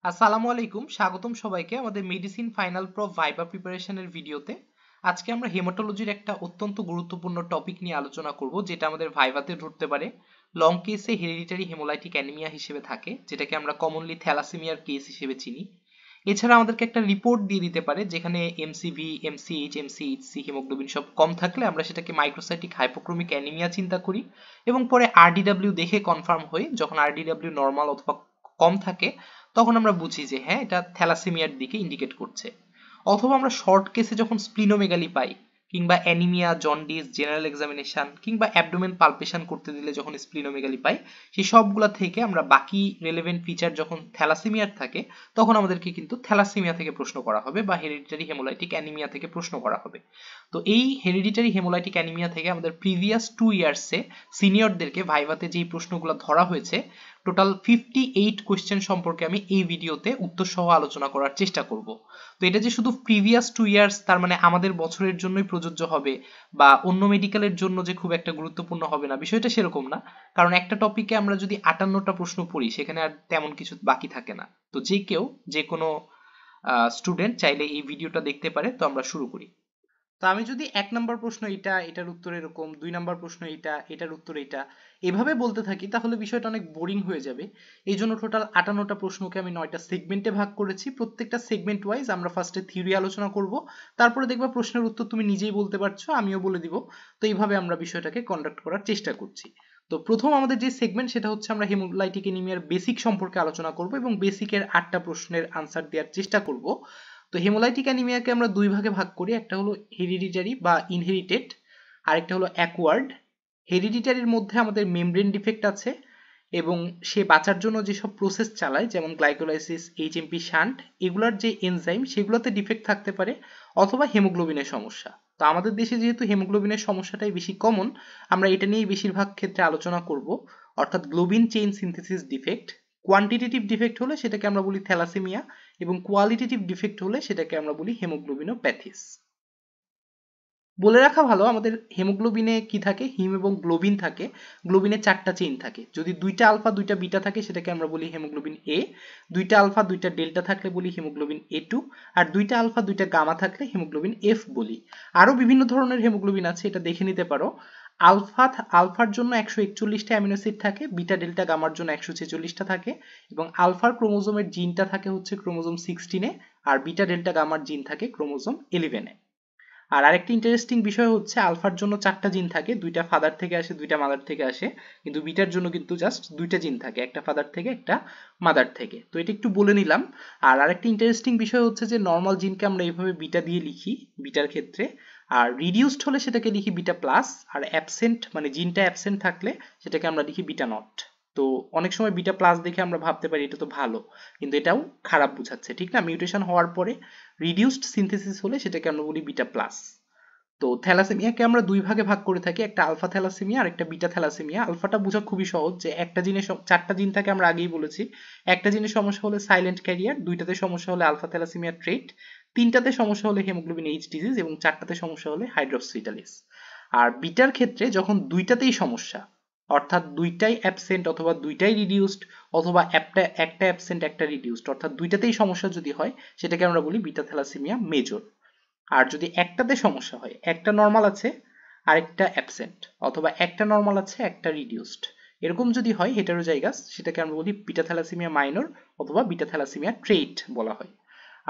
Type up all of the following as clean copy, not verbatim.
আসসালামু আলাইকুম, স্বাগতম সবাইকে আমাদের মেডিসিন ফাইনাল প্রো ভাইবা প্রিপারেশনের ভিডিওতে। আজকে আমরা হেমাটোলজির একটা অত্যন্ত গুরুত্বপূর্ণ টপিক নিয়ে আলোচনা করব, যেটা আমাদের ভাইভাতে ধরতে পারে। লং কেসে হেরিডিটারি হেমোলাইটিক অ্যানিমিয়া হিসেবে থাকে, যেটাকে আমরা কমনলি থ্যালাসেমিয়ার কেস হিসেবে চিনি। এছাড়া আমাদেরকে একটা রিপোর্ট দিয়ে দিতে পারে যেখানে এমসিভি, এমসিএইচ, এমসিএইচসি, হিমোগ্লোবিন সব কম থাকলে আমরা সেটাকে মাইক্রোসাইটিক হাইপোক্রোমিক অ্যানিমিয়া চিন্তা করি, এবং পরে আরডিডব্লিউ দেখে কনফার্ম হয়ে যখন আরডিডব্লিউ নর্মাল অথবা কম থাকে তখন আমরা বুঝি যে হ্যাঁ, এটা থ্যালাসেমিয়ার দিকে ইন্ডিকেট করছে। অথবা আমরা শর্ট কেসে যখন স্প্লিনোমেগালি পাই, কিংবা অ্যানিমিয়া, জন্ডিস, জেনারেল এক্সামিনেশন কিংবা অ্যাবডোমেন পালপেশন করতে দিলে যখন স্প্লিনোমেগালি পাই, সেই সবগুলা থেকে আমরা বাকি রেলেভেন্ট ফিচার যখন থ্যালাসেমিয়ার থাকে তখন আমাদেরকে কিন্তু থ্যালাসেমিয়া থেকে প্রশ্ন করা হবে বা হেরিডিটারি হেমোলাইটিক অ্যানিমিয়া থেকে প্রশ্ন করা হবে। তো এই হেরিডিটারি হেমোলাইটিক অ্যানিমিয়া থেকে আমাদের প্রিভিয়াস 2 ইয়ার্সে সিনিয়রদেরকে ভাইভাতে যেই প্রশ্নগুলো ধরা হয়েছে, টোটাল 58 কোয়েশ্চেন সম্পর্কে আমি এই ভিডিওতে উত্তর সহ আলোচনা করার চেষ্টা করব। তো এটা যে শুধু প্রিভিয়াস 2 ইয়ার্স তার মানে আমাদের বছরের জন্যই প্রযোজ্য হবে বা অন্য মেডিকেলের জন্য যে খুব একটা গুরুত্বপূর্ণ হবে না, বিষয়টা সেরকম না। কারণ একটা টপিকে আমরা যদি 58টা প্রশ্ন পড়ি সেখানে আর তেমন কিছু বাকি থাকে না। তো যে কেউ, যে কোনো স্টুডেন্ট চাইলে এই ভিডিওটা দেখতে পারে। তো আমরা শুরু করি। তো আমি যদি 1 নম্বর প্রশ্ন এটা, এটার উত্তর এরকম, 2 নম্বর প্রশ্ন এটা, এটার উত্তর এটা, এভাবে বলতে থাকি তাহলে বিষয়টা অনেক বোরিং হয়ে যাবে। এই জন্য টোটাল 58টা প্রশ্নকে আমি 9টা সেগমেন্টে ভাগ করেছি। প্রত্যেকটা সেগমেন্ট ওয়াইজ আমরা ফার্স্টে থিওরি আলোচনা করব, তারপরে দেখবা প্রশ্নের উত্তর তুমি নিজেই বলতে পারছো, আমিও বলে দিব। তো এইভাবে আমরা বিষয়টাকে কন্ডাক্ট করার চেষ্টা করছি। তো প্রথম আমাদের যে সেগমেন্ট সেটা হচ্ছে আমরা হেমোলাইটিক অ্যানিমিয়ার বেসিক সম্পর্কে আলোচনা করব এবং বেসিকের 8টা প্রশ্নের আনসার দেওয়ার চেষ্টা করব। তো হেমোলাইটিক অ্যানিমিয়াকে আমরা দুই ভাগে ভাগ করি, একটা হলো হেরিডিটারি বা ইনহেরিটেড, আরেকটা হলো অ্যাকোয়ার্ড। হেরিডিটারির মধ্যে আমাদের মেমব্রেন ডিফেক্ট আছে এবং সে বাঁচার জন্য যেসব প্রসেস চালায় যেমন গ্লাইকোলাইসিস, এইচএমপি শান্ট, এগুলার যে এনজাইম সেগুলোতে ডিফেক্ট থাকতে পারে, অথবা হেমোগ্লোবিনের সমস্যা। তো আমাদের দেশে যেহেতু হেমোগ্লোবিনের সমস্যাটাই বেশি কমন, আমরা এটা নিয়েই বেশিরভাগ ক্ষেত্রে আলোচনা করব, অর্থাৎ globin chain synthesis defect. Quantitative defect হলে সেটাকে আমরা বলি থ্যালাসেমিয়া, এবং কোয়ালিটেটিভ ডিফেক্ট হলে সেটাকে আমরা বলি হেমোগ্লোবিনোপ্যাথিস। বলে রাখা ভালো, আমাদের হেমোগ্লোবিনে কি থাকে, হিম এবং গ্লোবিন থাকে। গ্লোবিনে 4টা চেইন থাকে, যদি 2টা আলফা 2টা বিটা থাকে সেটাকে আমরা বলি হেমোগ্লোবিন এ, 2টা আলফা 2টা ডেল্টা থাকলে বলি হেমোগ্লোবিন এ2, আর 2টা আলফা 2টা গামা থাকলে হেমোগ্লোবিন এফ বলি। আরো বিভিন্ন ধরনের হেমোগ্লোবিন আছে, এটা দেখে নিতে পারো। আলফার জন্য 141টা অ্যামিনো অ্যাসিড থাকে, বিটা ডেল্টা গামার জন্য 146টা থাকে, এবং আলফার ক্রোমোজোমের জিনটা থাকে হচ্ছে ক্রোমোজোম 16-এ, আর বিটা ডেল্টা গামার জিন থাকে ক্রোমোজোম 11-এ। আর আরেকটি ইন্টারেস্টিং বিষয় হচ্ছে আলফার জন্য 4টা জিন থাকে, 2টা ফাদার থেকে আসে 2টা মাদার থেকে আসে, কিন্তু বিটার জন্য কিন্তু জাস্ট 2টা জিন থাকে, একটা ফাদার থেকে একটা মাদার থেকে। তো এটা একটু বলে নিলাম। আর আরেকটি ইন্টারেস্টিং বিষয় হচ্ছে যে নর্মাল জিনকে আমরা এইভাবে বিটা দিয়ে লিখি বিটার ক্ষেত্রে, আর রিডিউসড হলে সেটাকে লিখি বিটা প্লাস, আর অ্যাবসেন্ট মানে জিনটা অ্যাবসেন্ট থাকলে সেটাকে আমরা লিখি বিটা নট। তো অনেক সময় বিটা প্লাস দেখে আমরা ভাবতে পারি এটা তো ভালো, কিন্তু এটাও খারাপ বোঝাচ্ছে, ঠিক না? মিউটেশন হওয়ার পরে রিডিউসড সিনথেসিস হলে সেটাকে আমরা বলি বিটা প্লাস। তো থ্যালাসেমিয়াকে আমরা দুই ভাগে ভাগ করে থাকি, একটা আলফা থ্যালাসেমিয়া আর একটা বিটা থ্যালাসেমিয়া। আলফাটা বোঝা খুবই সহজ, যে একটা জিনে 4টা জিন থাকে, আমরা আগেই বলেছি। একটা জিনের সমস্যা হলে সাইলেন্ট ক্যারিয়ার, 2টাতে সমস্যা হলে আলফা থ্যালাসেমিয়া ট্রেট, 3টাতে সমস্যা হলে হিমোগ্লোবিন এইচ ডিজিজ, এবং 4টাতে সমস্যা হলে হাইড্রোক্সিটালিস। আর বিটার ক্ষেত্রে যখন 2টাতেই সমস্যা, অর্থাৎ 2টাই অ্যাবসেন্ট অথবা 2টাই রিডিউসড, অথবা একটা একটা অ্যাবসেন্ট একটা রিডিউসড, অর্থাৎ 2টাতেই সমস্যা যদি হয় সেটাকে আমরা বলি বিটা থ্যালাসেমিয়া মেজর। আর যদি একটাতে সমস্যা হয়, একটা নর্মাল আছে আরেকটা অ্যাবসেন্ট, অথবা একটা নর্মাল আছে একটা রিডিউসড, এরকম যদি হয় হেটারোজাইগাস, সেটাকে আমরা বলি বিটা থ্যালাসেমিয়া মাইনর অথবা বিটা থ্যালাসেমিয়া ট্রেট বলা হয়।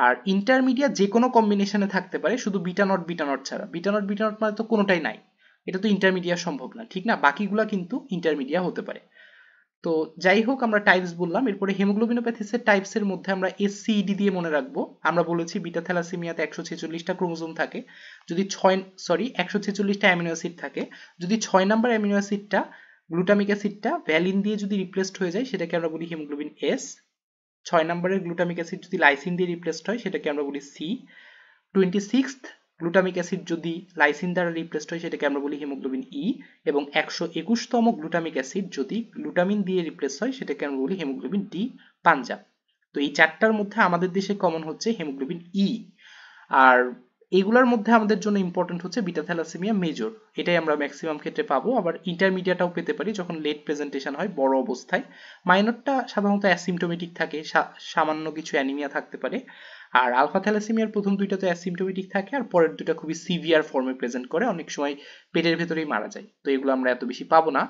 আর ইন্টারমিডিয়েট যে কোনো কম্বিনেশনে থাকতে পারে, শুধু বিটা নট ছাড়া। বিটা নট মানে তো কোনোটাই নাই, এটা তো ইন্টারমিডিয়েট সম্ভব না, ঠিক না? বাকিগুলা কিন্তু ইন্টারমিডিয়েট হতে পারে। তো যাই হোক, আমরা টাইপস বললাম। এরপরে হেমোগ্লোবিনোপ্যাথিসের টাইপসের মধ্যে আমরা এসসিইডি দিয়ে মনে রাখবো। আমরা বলেছি বিটা থ্যালাসেমিয়াতে 146টা ক্রোমোজোম থাকে, যদি 146টা অ্যামিনো অ্যাসিড থাকে, যদি 6 নাম্বার অ্যামিনো অ্যাসিডটা গ্লুটামিক অ্যাসিডটা ভ্যালিন দিয়ে যদি রিপ্লেসড হয়ে যায় সেটাকে আমরা বলি হিমোগ্লোবিন এস। 6 নাম্বারের গ্লুটামিক অ্যাসিড যদি লাইসিন দিয়ে রিপ্লেসড হয় সেটাকে আমরা বলি সি। 26th গ্লুটামিক অ্যাসিড যদি লাইসিন দ্বারা রিপ্লেসড হয় সেটাকে আমরা বলি হিমোগ্লোবিন ই, এবং 121তম গ্লুটামিক অ্যাসিড যদি গ্লুটামিন দিয়ে রিপ্লেস হয় সেটাকে আমরা বলি হিমোগ্লোবিন ডি পাঞ্জাব। তো এই 4টার মধ্যে আমাদের দেশে কমন হচ্ছে হিমোগ্লোবিন ই। আর এগুলোর মধ্যে আমাদের জন্য ইম্পর্টেন্ট হচ্ছে বিটা থ্যালাসেমিয়া মেজর, এটাই আমরা ম্যাক্সিমাম ক্ষেত্রে পাবো। আবার ইন্টারমিডিয়েটটাও পেতে পারি যখন লেট প্রেজেন্টেশন হয় বড় অবস্থায়। মাইনরটা সাধারণত অ্যাসিমটোমেটিক থাকে, সামান্য কিছু অ্যানিমিয়া থাকতে পারে। আর আলফা থ্যালাসেমিয়ার প্রথম দুইটা তো অ্যাসিমটোমেটিক থাকে, আর পরের দুইটা খুবই সিভিয়ার ফর্মে প্রেজেন্ট করে, অনেক সময় পেটের ভেতরেই মারা যায়। তো এগুলো আমরা এত বেশি পাবো না।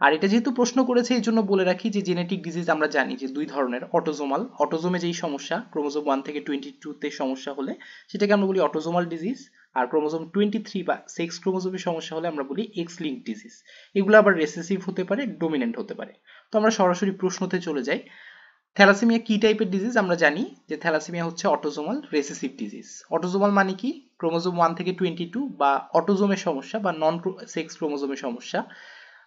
আর এটা যেহেতু প্রশ্ন করেছে এই জন্য বলে রাখি যে জেনেটিক ডিজিজ আমরা জানি যে দুই ধরনের, অটোজোমাল, অটোজোমে যেই সমস্যা ক্রোমোজোম 1 থেকে 22 তে সমস্যা হলে সেটাকে আমরা বলি অটোজোমাল ডিজিজ, আর ক্রোমোজোম 23 বা সেক্স ক্রোমোজোমের সমস্যা হলে আমরা বলি এক্স লিঙ্ক ডিজিজ। এগুলো আবার রেসেসিভ হতে পারে, ডোমিনেন্ট হতে পারে। তো আমরা সরাসরি প্রশ্নতে চলে যাই। থ্যালাসেমিয়া কি টাইপের ডিজিজ? আমরা জানি যে থ্যালাসেমিয়া হচ্ছে অটোজোমাল রেসেসিভ ডিজিজ। অটোজোমাল মানে কি? ক্রোমোজোম 1 থেকে 22 বা অটোজোমের সমস্যা বা নন সেক্স ক্রোমোজোমের সমস্যা।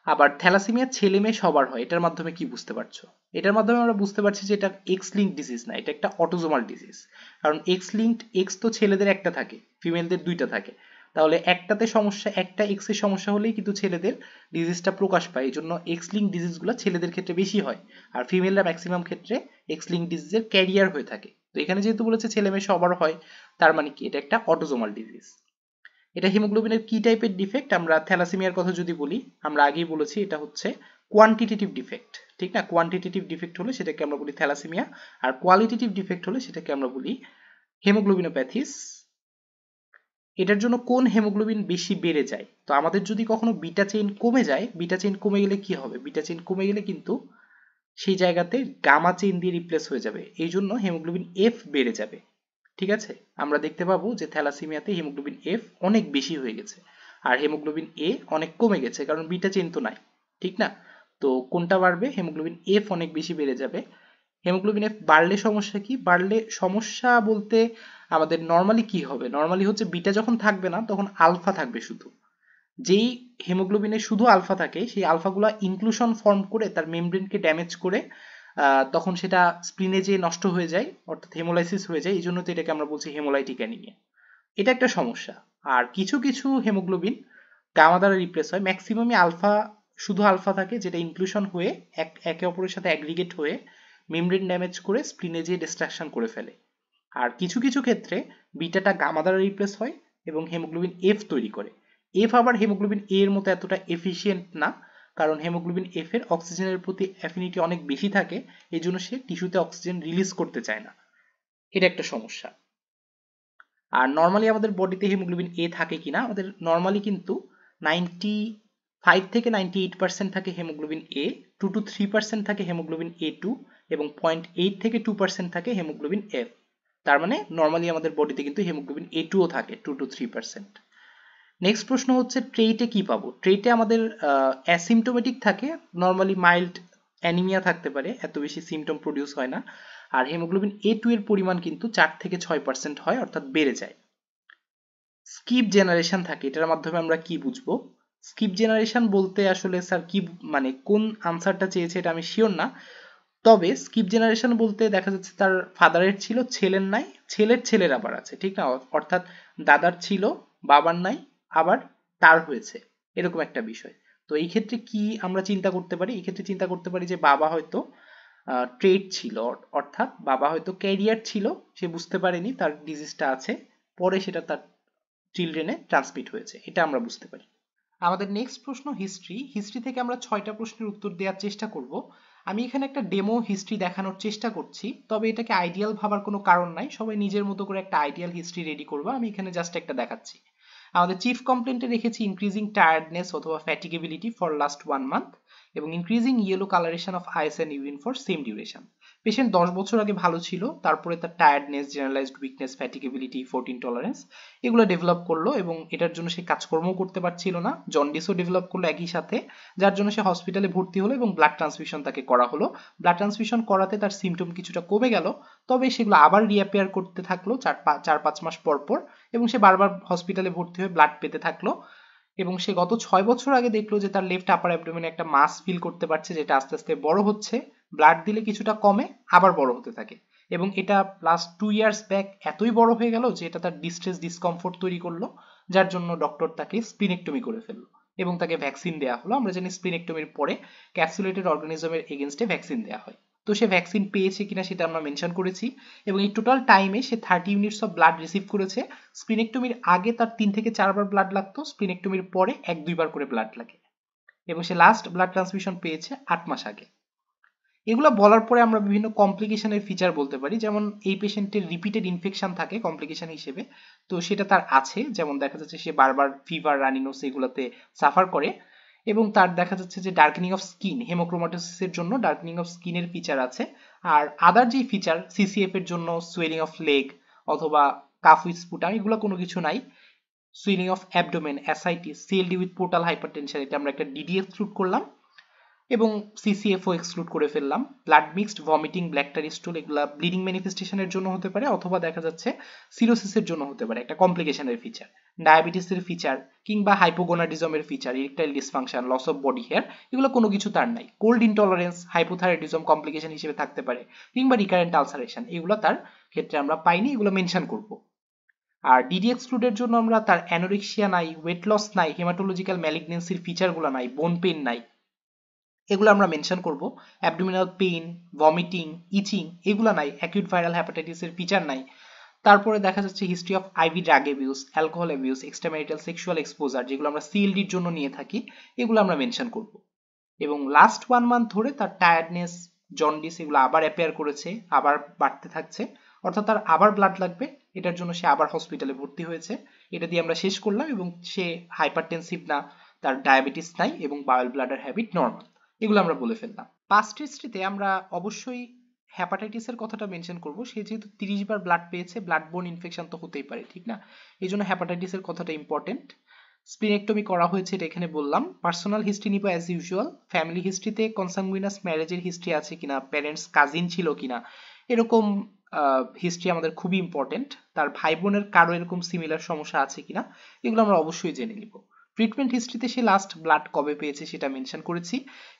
আবার থ্যালাসেমিয়া ছেলে মেয়ে সবার হয়, এটার মাধ্যমে কি বুঝতে পারছো? এটার মাধ্যমে আমরা বুঝতে পারছি যে এটা এক্স লিঙ্ক ডিজিজ না, এটা একটা অটোজোমাল ডিজিজ। কারণ এক্স লিঙ্কড, এক্স তো ছেলেদের একটা থাকে, ফিমেলদের দুইটা থাকে। তাহলে একটাতে সমস্যা, একটা এক্স এর সমস্যা হলেই কিন্তু ছেলেদের ডিজিজটা প্রকাশ পায়। এই জন্য এক্স লিঙ্ক ডিজিজগুলো ছেলেদের ক্ষেত্রে বেশি হয়, আর ফিমেলরা ম্যাক্সিমাম ক্ষেত্রে এক্স লিঙ্ক ডিজিজের ক্যারিয়ার হয়ে থাকে। তো এখানে যেহেতু বলেছে ছেলে মেয়ে সবার হয়, তার মানে কি এটা একটা অটোজোমাল ডিজিজ। এটা হিমোগ্লোবিনের কি টাইপের ডিফেক্ট? আমরা থ্যালাসেমিয়ার কথা যদি বলি, আমরা আগেই বলেছি এটা হচ্ছে কোয়ান্টিটেটিভ ডিফেক্ট, ঠিক না? কোয়ান্টিটেটিভ ডিফেক্ট হলে সেটাকে আমরা বলি থ্যালাসেমিয়া, আর কোয়ালিটেটিভ ডিফেক্ট হলে সেটাকে আমরা বলি হেমোগ্লোবিনোপ্যাথিস। এটার জন্য কোন হেমোগ্লোবিন বেশি বেড়ে যায়? তো আমাদের যদি কখনো বিটা চেইন কমে যায়, বিটা চেইন কমে গেলে কি হবে? বিটা চেইন কমে গেলে কিন্তু সেই জায়গাতে গামা চেইন দিয়ে রিপ্লেস হয়ে যাবে, এই জন্য হেমোগ্লোবিন এফ বেড়ে যাবে। ঠিক আছে, আমরা দেখতে পাবো যে থ্যালাসেমিয়াতে হিমোগ্লোবিন এফ অনেক বেশি হয়ে গেছে, আর হিমোগ্লোবিন এ অনেক কমে গেছে, কারণ বিটা চেইন তো নাই, ঠিক না? তো কোনটা বাড়বে? হিমোগ্লোবিন এফ অনেক বেশি বেড়ে যাবে। হিমোগ্লোবিন এফ বাড়লে সমস্যা কি? বাড়লে সমস্যা বলতে আমাদের নর্মালি কি হবে? নর্মালি হচ্ছে বিটা যখন থাকবে না তখন আলফা থাকবে শুধু। যেই হিমোগ্লোবিনে শুধু আলফা থাকে, সেই আলফাগুলা ইনক্লুশন ফর্ম করে তার মেমব্রেনকে ড্যামেজ করে তখন সেটা স্প্লিনে যেয়ে নষ্ট হয়ে যায়, অর্থাৎ হেমোলাইসিস হয়ে যায়। এই জন্য তো এটাকে আমরা বলছি হেমোলাইটিক অ্যানিমিয়া। এটা একটা সমস্যা। আর কিছু কিছু হেমোগ্লোবিন গামা দ্বারা রিপ্লেস হয়, ম্যাক্সিমামই আলফা, শুধু আলফা থাকে, যেটা ইনক্লুশন হয়ে একে অপরের সাথে অ্যাগ্রিগেট হয়ে মেমব্রেন ড্যামেজ করে স্প্লিনে যেয়ে ডিস্ট্রাকশন করে ফেলে। আর কিছু কিছু ক্ষেত্রে বিটাটা গামা দ্বারা রিপ্লেস হয় এবং হেমোগ্লোবিন এফ তৈরি করে। এফ আবার হেমোগ্লোবিন এ এর মতো এতটা এফিশিয়েন্ট না, কারণ হেমোগ্লোবিন এফ এর অক্সিজেনের প্রতি অ্যাফিনিটি অনেক বেশি থাকে, এই জন্য সে টিস্যুতে অক্সিজেন রিলিজ করতে চায় না। এটা একটা সমস্যা। আর নর্মালি আমাদের বডিতে হিমোগ্লোবিন এ থাকে কিনা? আমাদের নর্মালি কিন্তু 95 থেকে 98% থাকে হিমোগ্লোবিন এ, 2 to 3% থাকে হিমোগ্লোবিন এ টু, এবং 0.8 থেকে 2% থাকে হিমোগ্লোবিন এফ। তার মানে নর্মালি আমাদের বডিতে কিন্তু হিমোগ্লোবিন এ টুও থাকে 2 to 3%। নেক্সট প্রশ্ন হচ্ছে ট্রেইটে কি পাবো? ট্রেইটে আমাদের অ্যাসিমটোমেটিক থাকে, নর্মালি মাইল্ড অ্যানিমিয়া থাকতে পারে, এত বেশি সিমটম প্রডিউস হয় না। আর হিমোগ্লোবিন এ টু এর পরিমাণ কিন্তু 4 থেকে 6% হয়, অর্থাৎ বেড়ে যায়। স্কিপ জেনারেশন থাকে, এটার মাধ্যমে আমরা কি বুঝবো? স্কিপ জেনারেশন বলতে আসলে স্যার কি মানে কোন আনসারটা চেয়েছে এটা আমি শিওর না। তবে স্কিপ জেনারেশন বলতে দেখা যাচ্ছে তার ফাদারের ছিল, ছেলের নাই, ছেলের ছেলের আবার আছে, ঠিক না? অর্থাৎ দাদার ছিল, বাবার নাই, আবার তার হয়েছে, এরকম একটা বিষয়। তো এই ক্ষেত্রে কি আমরা চিন্তা করতে পারি? এই ক্ষেত্রে চিন্তা করতে পারি যে বাবা হয়তো ট্রেট ছিল, অর্থাৎ বাবা হয়তো ক্যারিয়ার ছিল, সে বুঝতে পারেনি তার ডিজিজটা আছে, পরে সেটা তার চিলড্রেনে ট্রান্সমিট হয়েছে, এটা আমরা বুঝতে পারি। আমাদের নেক্সট প্রশ্ন হিস্ট্রি। হিস্ট্রি থেকে আমরা 6টা প্রশ্নের উত্তর দেওয়ার চেষ্টা করব। আমি এখানে একটা ডেমো হিস্ট্রি দেখানোর চেষ্টা করছি, তবে এটাকে আইডিয়াল ভাবার কোনো কারণ নাই, সবাই নিজের মতো করে একটা আইডিয়াল হিস্ট্রি রেডি করবো। আমি এখানে জাস্ট একটা দেখাচ্ছি। আমাদের চিফ কমপ্লেন্টে রেখেছি ইনক্রিজিং টায়ার্ডনেস অথবা ফ্যাটিগেবিলিটি ফর লাস্ট 1 মান্থ এবং increasing yellow colouration of eyes and urine for same duration. Patient 10 বছর আগে ভালো ছিল, তারপরে তার টায়ার্ডনেস, জেনারেলাইজড উইকনেস, ফ্যাটিগেবিলিটি, ফোর্টিন টলারেন্স এগুলো ডেভেলপ করলো এবং এটার জন্য সে কাজকর্ম করতে পারছিল না। জন্ডিসও ডেভেলপ করলো একই সাথে, যার জন্য সে হসপিটালে ভর্তি হলো এবং ব্লাড ট্রান্সফিউশন তাকে করা হলো। ব্লাড ট্রান্সফিউশন করাতে তার সিমটম কিছুটা কমে গেল, তবে সেগুলো আবার রিঅ্যাপিয়ার করতে থাকলো 4-5 মাস পর পর, এবং সে বারবার হসপিটালে ভর্তি হয়ে ব্লাড পেতে থাকলো। এবং সে গত 6 বছর আগে দেখলো যে তার লেফট আপার অ্যাবডোমেনে একটা মাস ফিল করতে পারছে, যেটা আস্তে আস্তে বড় হচ্ছে, ব্লাড দিলে কিছুটা কমে আবার বড় হতে থাকে। এবং এটা লাস্ট 2 ইয়ার্স ব্যাক এতই বড় হয়ে গেল যে এটা তার ডিস্ট্রেস ডিসকমফোর্ট তৈরি করলো, যার জন্য ডক্টর তাকে স্প্লিনেক্টমি করে ফেললো এবং তাকে ভ্যাকসিন দেওয়া হলো। আমরা জানি স্প্লিনেক্টমির পরে ক্যাপসুলেটেড অর্গানিজমের এগেনস্টে ভ্যাকসিন দেওয়া হয়। তো সে ভ্যাকসিন পেয়েছে কিনা সেটা আমরা মেনশন করেছি, এবং এই টোটাল টাইমে সে 30 ইউনিটস অফ ব্লাড রিসিভ করেছে। স্প্লিনেক্টমির আগে তার 3 থেকে 4 বার ব্লাড লাগতো, স্প্লিনেক্টমির পরে 1-2 বার করে ব্লাড লাগে, এবং সে লাস্ট ব্লাড ট্রান্সফিউশন পেয়েছে 8 মাস আগে। এগুলো বলার পরে আমরা বিভিন্ন কমপ্লিকেশনের ফিচার বলতে পারি, যেমন এই পেশেন্টের রিপিটেড ইনফেকশন থাকে কমপ্লিকেশন হিসেবে, তো সেটা তার আছে, যেমন দেখা যাচ্ছে সে বারবার ফিভার, রানি নোজ এগুলোতে সাফার করে, এবং তার দেখা যাচ্ছে যে ডার্কেনিং অফ স্কিন, হেমোক্রোমাটোসিসের জন্য ডার্কেনিং অফ স্কিনের ফিচার আছে। আর আদার যে ফিচার সিসিএফ এর জন্য সোয়েলিং অফ লেগ অথবা কাফ উইথ স্পুটাম এগুলো কোনো কিছু নাই। Swelling of abdomen, ascites, CLD with portal hypertension, এটা আমরা একটা ডিডি এক্সক্লুড করলাম, এবং সিসিএফও এক্সক্লুড করে ফেললাম। ব্লাড মিক্সড ভমিটিং, ব্ল্যাকটারি স্টুল এগুলা ব্লিডিং ম্যানিফেস্টেশনের জন্য হতে পারে, অথবা দেখা যাচ্ছে সিরোসিসের জন্য হতে পারে, একটা কমপ্লিকেশনের ফিচার। ডায়াবেটিসের ফিচার কিংবা হাইপোগোনাডিজমের feature, erectile dysfunction, loss of body hair, এগুলো কোনো কিছু তার নাই। কোল্ড ইনটলারেন্স, হাইপোথাইরয়েডিজম কমপ্লিকেশন হিসেবে থাকতে পারে, কিংবা রিকারেন্ট আলসারেশন, এগুলো তার ক্ষেত্রে আমরা পাইনি, এগুলো মেনশন করব। আর ডিডি এক্সক্লুডের জন্য আমরা তার অ্যানোরেক্সিয়া নাই, ওয়েট লস নাই, হেমাটোলজিক্যাল ম্যালিগনেন্সির ফিচারগুলো নাই, বোন পেইন নাই, এগুলো আমরা মেনশন করব। অ্যাবডোমিনাল পেইন, ভমিটিং, ইচিং এগুলো নাই, অ্যাকিউট ভাইরাল হ্যাপাটাইটিসের ফিচার নাই। তারপরে দেখা যাচ্ছে history of IV drug abuse, alcohol abuse, extramarital sexual exposure, যেগুলো আমরা সিএলডির জন্য নিয়ে থাকি, এগুলো আমরা মেনশন করব। এবং লাস্ট 1 মান্থ ধরে তার টায়ার্ডনেস, জন্ডিস এগুলো আবার অ্যাপিয়ার করেছে, আবার বাড়তে থাকছে, অর্থাৎ তার আবার ব্লাড লাগবে, এটার জন্য সে আবার হসপিটালে ভর্তি হয়েছে। এটা দিয়ে আমরা শেষ করলাম, এবং সে হাইপারটেনসিভ না, তার ডায়াবেটিস নাই, এবং বায়োল ব্লাডার হ্যাবিট নর্মাল, এগুলো আমরা বলে ফেললাম। পাস্ট হিস্ট্রিতে আমরা অবশ্যই হ্যাপাটাইটিসের কথাটা মেনশন করব, সে যেহেতু 30 বার ব্লাড পেয়েছে, ব্লাড বোর্ন ইনফেকশন তো হতেই পারে, ঠিক না? এই জন্য হ্যাপাটাইটিসের কথাটা ইম্পর্টেন্ট। স্প্লিনেক্টমি করা হয়েছে এটা এখানে বললাম। পার্সোনাল হিস্ট্রি নিব অ্যাজ ইউজুয়াল, ফ্যামিলি হিস্ট্রিতে কনসাংগুইনাস ম্যারেজের হিস্ট্রি আছে কিনা, প্যারেন্টস কাজিন ছিল কিনা, এরকম হিস্ট্রি আমাদের খুবই ইম্পর্টেন্ট। তার ভাই বোনের কারো এরকম সিমিলার সমস্যা আছে কিনা, এগুলো আমরা অবশ্যই জেনে নিব। ট্রিটমেন্ট হিস্ট্রিতে সে লাস্ট ব্লাড কবে পেয়েছে সেটা মেনশন করেছি,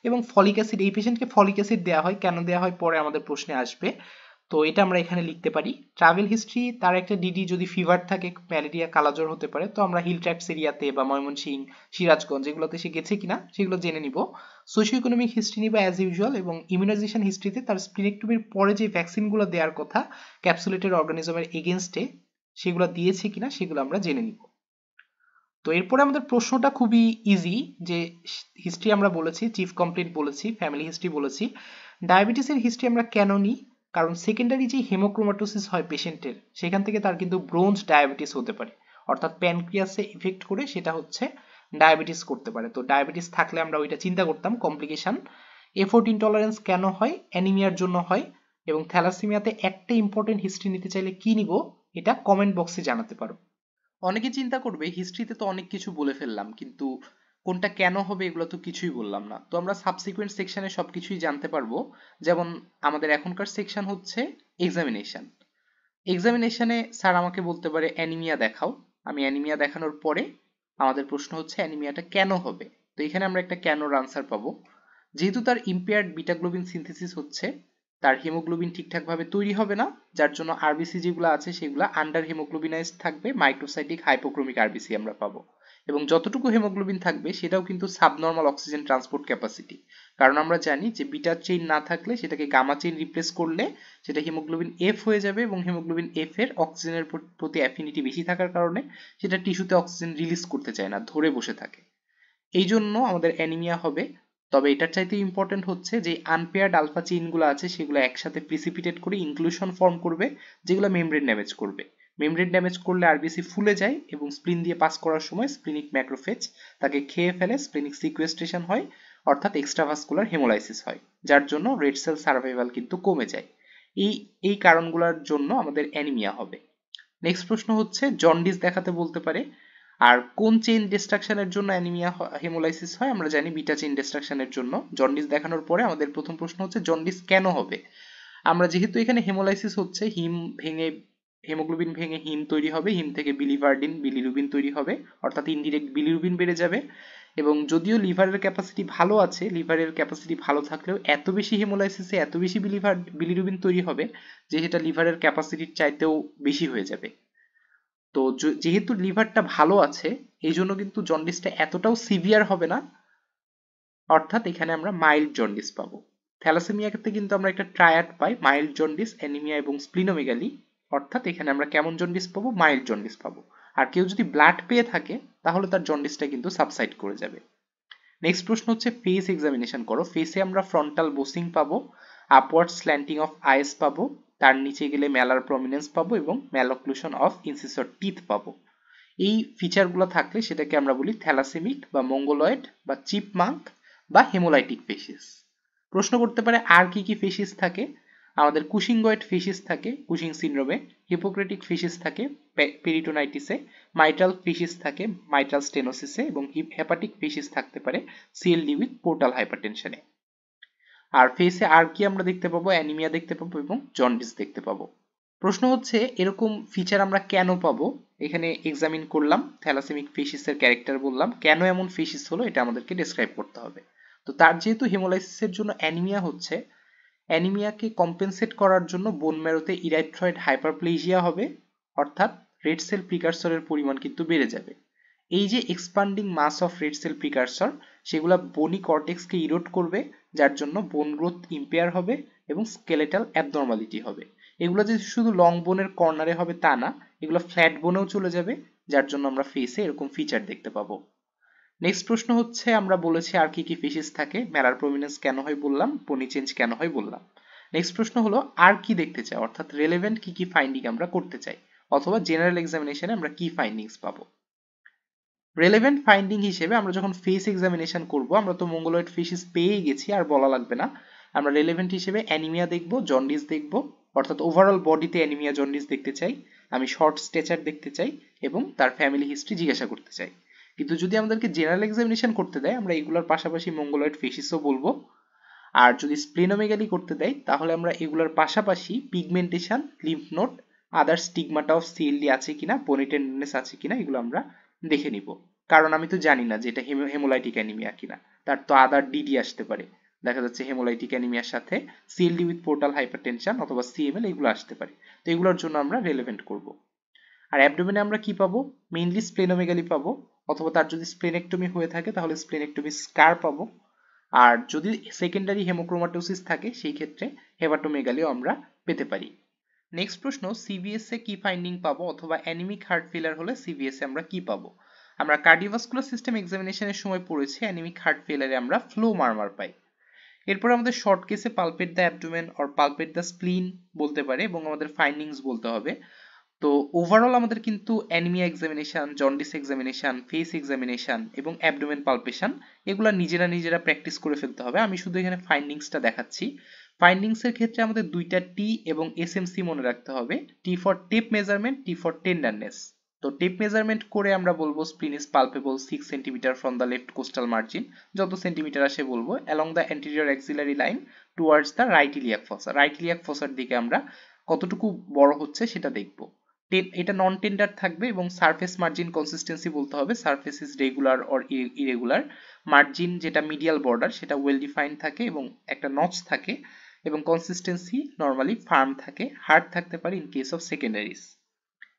এবং ফলিক অ্যাসিড, এই পেশেন্টকে ফলিক অ্যাসিড দেওয়া হয়, কেন দেওয়া হয় পরে আমাদের প্রশ্নে আসবে, তো এটা আমরা এখানে লিখতে পারি। ট্রাভেল হিস্ট্রি, তার একটা ডিডি যদি ফিভার থাকে, ম্যালেরিয়া, কালাজ্বর হতে পারে, তো আমরা হিল ট্র্যাক্টস এরিয়াতে বা ময়মনসিংহ, সিরাজগঞ্জ এগুলোতে সে গেছে কিনা সেগুলো জেনে নিব। সোশিও ইকোনমিক হিস্ট্রি নিব অ্যাজ ইউজুয়াল, এবং ইমিউনাইজেশন হিস্ট্রিতে তার স্প্লিনেক্টমির পরে যে ভ্যাকসিনগুলো দেওয়ার কথা ক্যাপসুলেটেড অর্গানিজমের এগেনস্টে, সেগুলো দিয়েছে কিনা সেগুলো আমরা জেনে নিব। তো এরপরে আমাদের প্রশ্নটা খুবই ইজি, যে হিস্ট্রি আমরা বলেছি, চিফ কমপ্লেন্ট বলেছি, ফ্যামিলি হিস্ট্রি বলেছি, ডায়াবেটিসের হিস্ট্রি আমরা কেন নিই? কারণ সেকেন্ডারি যে হেমোক্রোমাটোসিস হয় পেশেন্টের, সেখান থেকে তার কিন্তু ব্রোঞ্জ ডায়াবেটিস হতে পারে, অর্থাৎ প্যানক্রিয়াসে ইফেক্ট করে সেটা হচ্ছে ডায়াবেটিস করতে পারে। তো ডায়াবেটিস থাকলে আমরা ওইটা চিন্তা করতাম কমপ্লিকেশন। এফোর্ট ইনটলারেন্স কেন হয়? অ্যানিমিয়ার জন্য হয়। এবং থ্যালাসেমিয়াতে একটা ইম্পর্টেন্ট হিস্ট্রি নিতে চাইলে কি নিব, এটা কমেন্ট বক্সে জানাতে পারো। অনেকে চিন্তা করবে হিস্ট্রিতে তো অনেক কিছু বলে ফেললাম, কিন্তু কোনটা কেন হবে এগুলো তো কিছুই বললাম না। তো আমরা সাবসিকুয়েন্ট সেকশনে সবকিছুই জানতে পারবো। যেমন আমাদের এখনকার সেকশন হচ্ছে এক্সামিনেশন। এক্সামিনেশনে স্যার আমাকে বলতে পারে অ্যানিমিয়া দেখাও, আমি অ্যানিমিয়া দেখানোর পরে আমাদের প্রশ্ন হচ্ছে অ্যানিমিয়াটা কেন হবে। তো এখানে আমরা একটা কেনর আনসার পাবো। যেহেতু তার ইম্পেয়ার্ড বিটাগ্লোবিন সিনথেসিস হচ্ছে, তার হিমোগ্লোবিন ঠিকঠাকভাবে তৈরি হবে না, যার জন্য আরবিসি যেগুলো আছে সেগুলো আন্ডার হিমোগ্লোবিনাইজড থাকবে, মাইক্রোসাইটিক হাইপোক্রোমিক আরবিসি আমরা পাবো। এবং যতটুকু হিমোগ্লোবিন থাকবে সেটাও কিন্তু সাবনর্মাল অক্সিজেন ট্রান্সপোর্ট ক্যাপাসিটি, কারণ আমরা জানি যে বিটা চেইন না থাকলে সেটাকে গামা চেইন রিপ্লেস করলে সেটা হিমোগ্লোবিন এফ হয়ে যাবে, এবং হিমোগ্লোবিন এফ এর অক্সিজেনের প্রতি অ্যাফিনিটি বেশি থাকার কারণে সেটা টিস্যুতে অক্সিজেন রিলিজ করতে চায় না, ধরে বসে থাকে। এই জন্য আমাদের অ্যানিমিয়া হবে। তবে এটার চাইতে ইম্পর্টেন্ট হচ্ছে যে আনপেয়ার্ড আলফা চেইনগুলো আছে সেগুলো একসাথে প্রিসিপিটেট করে ইনক্লুশন ফর্ম করবে, যেগুলো মেমব্রেন ড্যামেজ করবে। মেমব্রেন ড্যামেজ করলে আরবিসি ফুলে যায়, এবং স্প্লিন দিয়ে পাস করার সময় স্প্লিনিক ম্যাক্রোফেজ তাকে খেয়ে ফেলে, স্প্লিনিক সিকুয়েস্ট্রেশন হয়, অর্থাৎ এক্সট্রাভাস্কুলার হেমোলাইসিস হয়, যার জন্য রেড সেল সার্ভাইভাল কিন্তু কমে যায়। এই এই কারণগুলোর জন্য আমাদের অ্যানিমিয়া হবে। নেক্সট প্রশ্ন হচ্ছে জন্ডিস দেখাতে বলতে পারে। আর কোন চেইন ডিস্ট্রাকশনের জন্য অ্যানিমিয়া হেমোলাইসিস হয়? আমরা জানি বিটা চেইন ডিস্ট্রাকশনের জন্য। জন্ডিস দেখানোর পরে আমাদের প্রথম প্রশ্ন হচ্ছে জন্ডিস কেন হবে? আমরা যেহেতু এখানে হেমোলাইসিস হচ্ছে, হিম ভেঙে, হেমোগ্লোবিন ভেঙে হিম তৈরি হবে, হিম থেকে বিলিভার্ডিন, বিলিরুবিন তৈরি হবে, অর্থাৎ ইনডিরেক্ট বিলিরুবিন বেড়ে যাবে। এবং যদিও লিভারের ক্যাপাসিটি ভালো আছে, লিভারের ক্যাপাসিটি ভালো থাকলেও এত বেশি হেমোলাইসিসে এত বেশি বিলিরুবিন তৈরি হবে যে সেটা লিভারের ক্যাপাসিটির চাইতেও বেশি হয়ে যাবে। তো যেহেতু লিভারটা ভালো আছে, এই জন্য কিন্তু জন্ডিসটা এতটাও সিভিয়ার হবে না, অর্থাৎ এখানে আমরা মাইল্ড জন্ডিস পাবো। থ্যালাসেমিয়াতে কিন্তু আমরা একটা ট্রায়াড পাই, মাইল্ড জন্ডিস, অ্যানিমিয়া এবং স্প্লিনোমেগালি। অর্থাৎ এখানে আমরা কেমন জন্ডিস পাবো? মাইল্ড জন্ডিস পাবো। আর কেউ যদি ব্লাড পেয়ে থাকে তাহলে তার জন্ডিসটা কিন্তু সাবসাইড করে যাবে। নেক্সট প্রশ্ন হচ্ছে ফেস এক্সামিনেশন করো। ফেসে আমরা ফ্রন্টাল বোসিং পাবো, আপওয়ার্ড স্ল্যান্টিং অফ আইস পাবো, তার নিচে গেলে ম্যালার প্রমিনেন্স পাবো এবং ম্যালঅক্লুশন অফ ইনসিসর টিথ পাবো। এই ফিচারগুলো থাকলে সেটাকে আমরা বলি থ্যালাসেমিক বা মঙ্গোলয়েড বা চিপমাঙ্ক বা হেমোলাইটিক ফেসিস। প্রশ্ন করতে পারে আর কি কি ফেসিস থাকে? আমাদের কুশিঙ্গয়েড ফেসিস থাকে কুশিং সিনড্রোমে, হিপোক্রেটিক ফেসিস থাকে পেরিটোনাইটিসে, মাইট্রাল ফেসিস থাকে মাইট্রাল স্টেনোসিসে এবং হেপাটিক ফেসিস থাকতে পারে সিএলডি উইথ পোর্টাল হাইপারটেনশনে। আর ফেসে আর কি আমরা দেখতে পাবো? অ্যানিমিয়া দেখতে পাবো এবং জন্ডিস দেখতে পাবো। প্রশ্ন হচ্ছে এরকম ফিচার আমরা কেন পাবো? এখানে এক্সামিন করলাম, থ্যালাসেমিক ফেসিসের ক্যারেক্টার বললাম, কেন এমন ফেসিস হলো এটা আমাদেরকে ডেসক্রাইব করতে হবে। তো তার যেহেতু হেমোলাইসিসের জন্য অ্যানিমিয়া হচ্ছে, অ্যানিমিয়াকে কম্পেনসেট করার জন্য বোন ম্যারোতে ইরাইথ্রয়েড হাইপারপ্লেজিয়া হবে, অর্থাৎ রেড সেল প্রিকারসরের পরিমাণ কিন্তু বেড়ে যাবে। এই যে expanding mass of red cell precursor, সেগুলো বোনি কর্টেক্সকে ইরোড করবে, যার জন্য বোন গ্রোথ ইম্পেয়ার হবে এবং স্কেলেটাল অ্যাবনর্মালিটি হবে। এগুলো যে শুধু লং বোনের কর্নারে হবে তা না, এগুলো ফ্ল্যাট বোনেও চলে যাবে, যার জন্য আমরা ফেসে এরকম ফিচার দেখতে পাবো। নেক্সট প্রশ্ন হচ্ছে আমরা বলেছি আর কি কি ফেসিস থাকে, ম্যালার প্রমিনেন্স কেন হয় বললাম, পনি চেঞ্জ কেন হয় বললাম। নেক্সট প্রশ্ন হলো আর কি দেখতে চাই, অর্থাৎ রেলেভেন্ট কি কি ফাইন্ডিং আমরা করতে চাই, অথবা জেনারেল এক্সামিনেশনে আমরা কি ফাইন্ডিংস পাবো। রেলেভেন্ট ফাইন্ডিং হিসেবে আমরা যখন ফেস এক্সামিনেশন করব, আমরা তো মঙ্গোলয়েড ফেসিস পেয়ে গেছি, আর বলা লাগবে না। আমরা রেলেভেন্ট হিসেবে অ্যানিমিয়া দেখব, জন্ডিস দেখব, অর্থাৎ ওভারঅল বডিতে অ্যানিমিয়া জন্ডিস দেখতে চাই, আমি শর্ট স্টেচার দেখতে চাই এবং তার ফ্যামিলি হিস্ট্রি জিজ্ঞাসা করতে চাই। কিন্তু যদি আমাদেরকে জেনারেল এক্সামিনেশন করতে দেয়, আমরা এগুলোর পাশাপাশি মঙ্গোলয়েড ফেসিসও বলবো। আর যদি স্প্লেনোমেগালি করতে দেয় তাহলে আমরা এগুলোর পাশাপাশি pigmentation, lymph node, other স্টিগমাটা of CLD আছে কিনা, বোনি টেন্ডনেস আছে কিনা, এগুলো আমরা দেখে নিব। কারণ আমি তো জানি না যে এটা হেমোলাইটিক অ্যানিমিয়া কিনা, তার তো আদার ডিডি আসতে পারে। দেখা যাচ্ছে হেমোলাইটিক অ্যানিমিয়ার সাথে সিএলডি উইথ পোর্টাল হাইপারটেনশন অথবা সিএমএল এগুলো আসতে পারে। তো এগুলোর জন্য আমরা রেলেভেন্ট করব। আর অ্যাবডোমেনে আমরা কি পাবো? মেইনলি স্প্লেনোমেগালি পাবো, অথবা তার যদি স্প্লেনেক্টমি হয়ে থাকে তাহলে স্প্লেনেক্টমি স্কার পাবো। আর যদি সেকেন্ডারি হেমোক্রোমাটোসিস থাকে সেই ক্ষেত্রে হেপাটোমেগালিও আমরা পেতে পারি। নেক্সট প্রশ্ন, সিভিএস এ কি ফাইন্ডিং পাবো, অথবা অ্যানিমিক হার্ট ফেলিয়ার হলে সিভিএস এ আমরা কি পাবো? আমরা কার্ডিওভাস্কুলার সিস্টেম এক্সামিনেশনের সময় পড়েছি অ্যানিমিক হার্ট ফেলিয়ারে আমরা ফ্লো মারমার পাই। এরপর আমাদের শর্ট কেসে pulpit the abdomen or pulpit the স্প্লিন বলতে পারে এবং আমাদের ফাইন্ডিংস বলতে হবে। তো ওভারঅল আমাদের কিন্তু anaemia examination, jaundice examination, face examination এবং অ্যাবডোমেন পালপেশন এগুলো নিজেরা প্র্যাকটিস করে ফেলতে হবে। আমি শুধু এখানে ফাইন্ডিংসটা দেখাচ্ছি। ফাইন্ডিংসের ক্ষেত্রে আমাদের দুইটা টি এবং এসএমসি মনে রাখতে হবে। T for tape measurement, T for tenderness. তো টেপ মেজারমেন্ট করে আমরা বলবো spleen is palpable 6 centimetre from the left costal margin, যত সেন্টিমিটার আসে বলবো, along the anterior axillary line towards the right iliac fossa. Right iliac ফসার দিকে আমরা কতটুকু বড় হচ্ছে সেটা দেখবো। এটা নন টেন্ডার থাকবে এবং সারফেস মার্জিন কনসিস্টেন্সি বলতে হবে, surface is regular or irregular. Margin যেটা মিডিয়াল বর্ডার সেটা ওয়েল ডিফাইন্ড থাকে এবং একটা নচ থাকে, এবং কনসিস্টেন্সি নরমালি ফার্ম থাকে, হার্ড থাকতে পারে ইন কেস অফ সেকেন্ডারিজ।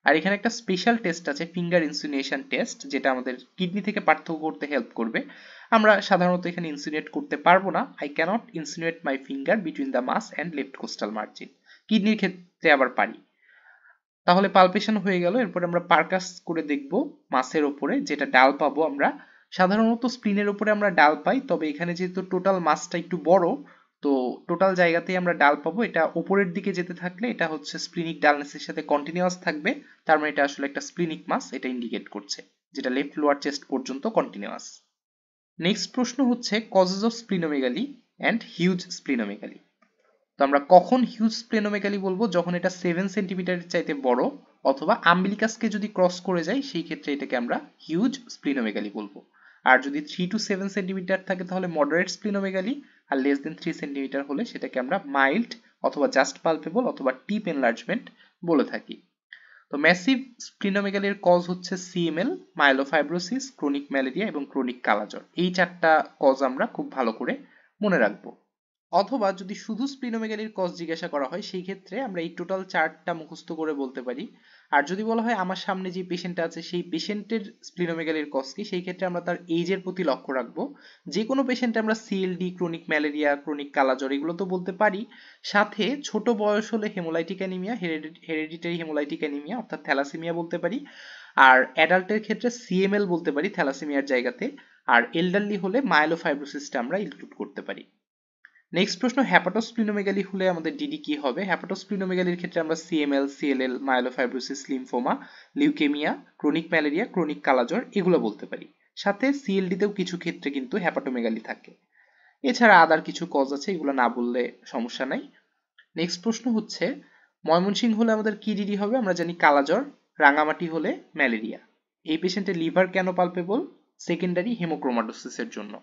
আর এখানে একটা স্পেশাল টেস্ট আছে, ফিঙ্গার ইনসিনুয়েশন টেস্ট, যেটা আমাদের কিডনি থেকে পার্থক্য করতে হেল্প করবে। আমরা সাধারণত এখানে ইনসিনুয়েট করতে পারবো না, I cannot insinuate my finger between the mass and left costal margin. কিডনির ক্ষেত্রে আবার পারি। তাহলে পালপেশন হয়ে গেল। এরপর আমরা পারকাস করে দেখব মাসের ওপরে, যেটা ডাল পাবো আমরা। সাধারণত স্প্লিনের উপরে আমরা ডাল পাই, তবে এখানে যেহেতু টোটাল মাসটা একটু বড়, তো টোটাল জায়গাতেই আমরা ডাল পাবো। এটা উপরের দিকে যেতে থাকলে এটা হচ্ছে স্প্লিনিক ডালনেসের সাথে কন্টিনিউয়াস থাকবে, তার মানে এটা আসলে একটা স্প্লিনিক মাস, এটা ইন্ডিকেট করছে, যেটা লেফট লোয়ার চেস্ট পর্যন্ত কন্টিনিউয়াস। নেক্সট প্রশ্ন হচ্ছে causes of splenomegaly and huge splenomegaly. তো আমরা কখন হিউজ স্প্লেনোমেগালি বলবো? যখন এটা 7 সেন্টিমিটারের চাইতে বড় অথবা আম্বিলিকাসকে যদি ক্রস করে যায়, সেই ক্ষেত্রে এটাকে আমরা হিউজ স্প্লিনোমেগালি বলবো। আর যদি 3 to 7 সেন্টিমিটার থাকে তাহলে মডারেট স্প্লিনোমেগালি, আর লেস দেন 3 সেন্টিমিটার হলে সেটাকে আমরা মাইল্ড অথবা জাস্ট পালপেবল অথবা টিপ এনলার্জমেন্ট বলে থাকি। তো ম্যাসিভ স্প্লিনোমেগালির কজ হচ্ছে সিএমএল, মাইলোফাইব্রোসিস, ক্রনিক ম্যালেরিয়া এবং ক্রনিক কালাজ্বর। এই চারটা কজ আমরা খুব ভালো করে মনে রাখবো। অথবা যদি শুধু স্প্লিনোমেগালির কজ জিজ্ঞাসা করা হয় সেই ক্ষেত্রে আমরা এই টোটাল চার্টটা মুখস্থ করে বলতে পারি। আর যদি বলা হয় আমার সামনে যে পেশেন্টটা আছে সেই পেশেন্টের স্প্লিনোমেগালির কজ কি, সেই ক্ষেত্রে আমরা তার এজের প্রতি লক্ষ্য রাখবো। যে কোনো পেশেন্টে আমরা সিএলডি, ক্রনিক ম্যালেরিয়া, ক্রনিক কালাজ্বর এগুলো তো বলতে পারি, সাথে ছোট বয়স হলে হেমোলাইটিক অ্যানিমিয়া, হেরেডিটারি হেমোলাইটিক অ্যানিমিয়া অর্থাৎ থ্যালাসেমিয়া বলতে পারি। আর অ্যাডাল্টের ক্ষেত্রে সিএমএল বলতে পারি থ্যালাসেমিয়ার জায়গাতে। আর এল্ডারলি হলে মায়োলোফাইব্রোসিসটা আমরা ইনক্লুড করতে পারি। নেক্সট প্রশ্ন, হ্যাপাটোস্প্লিনোমেগালি হলে আমাদের ডিডি কি হবে? হ্যাপাটোস্প্লিনোমেগালির ক্ষেত্রে আমরা CML, CLL, myelofibrosis, lymphoma, leukaemia, chronic malaria, chronic কালাজ্বর এগুলো বলতে পারি। সাথে সিএলডি তেও কিছু ক্ষেত্রে কিন্তু হ্যাপাটোমেগালি থাকে। এছাড়া আদার কিছু কজ আছে, এগুলো না বললে সমস্যা নাই। নেক্সট প্রশ্ন হচ্ছে, ময়মনসিংহ হলে আমাদের কি ডিডি হবে? আমরা জানি কালাজ্বর, রাঙামাটি হলে ম্যালেরিয়া। এই পেশেন্টের লিভার কেন পালপেবল? সেকেন্ডারি হেমোক্রোমাটোসিসের জন্য।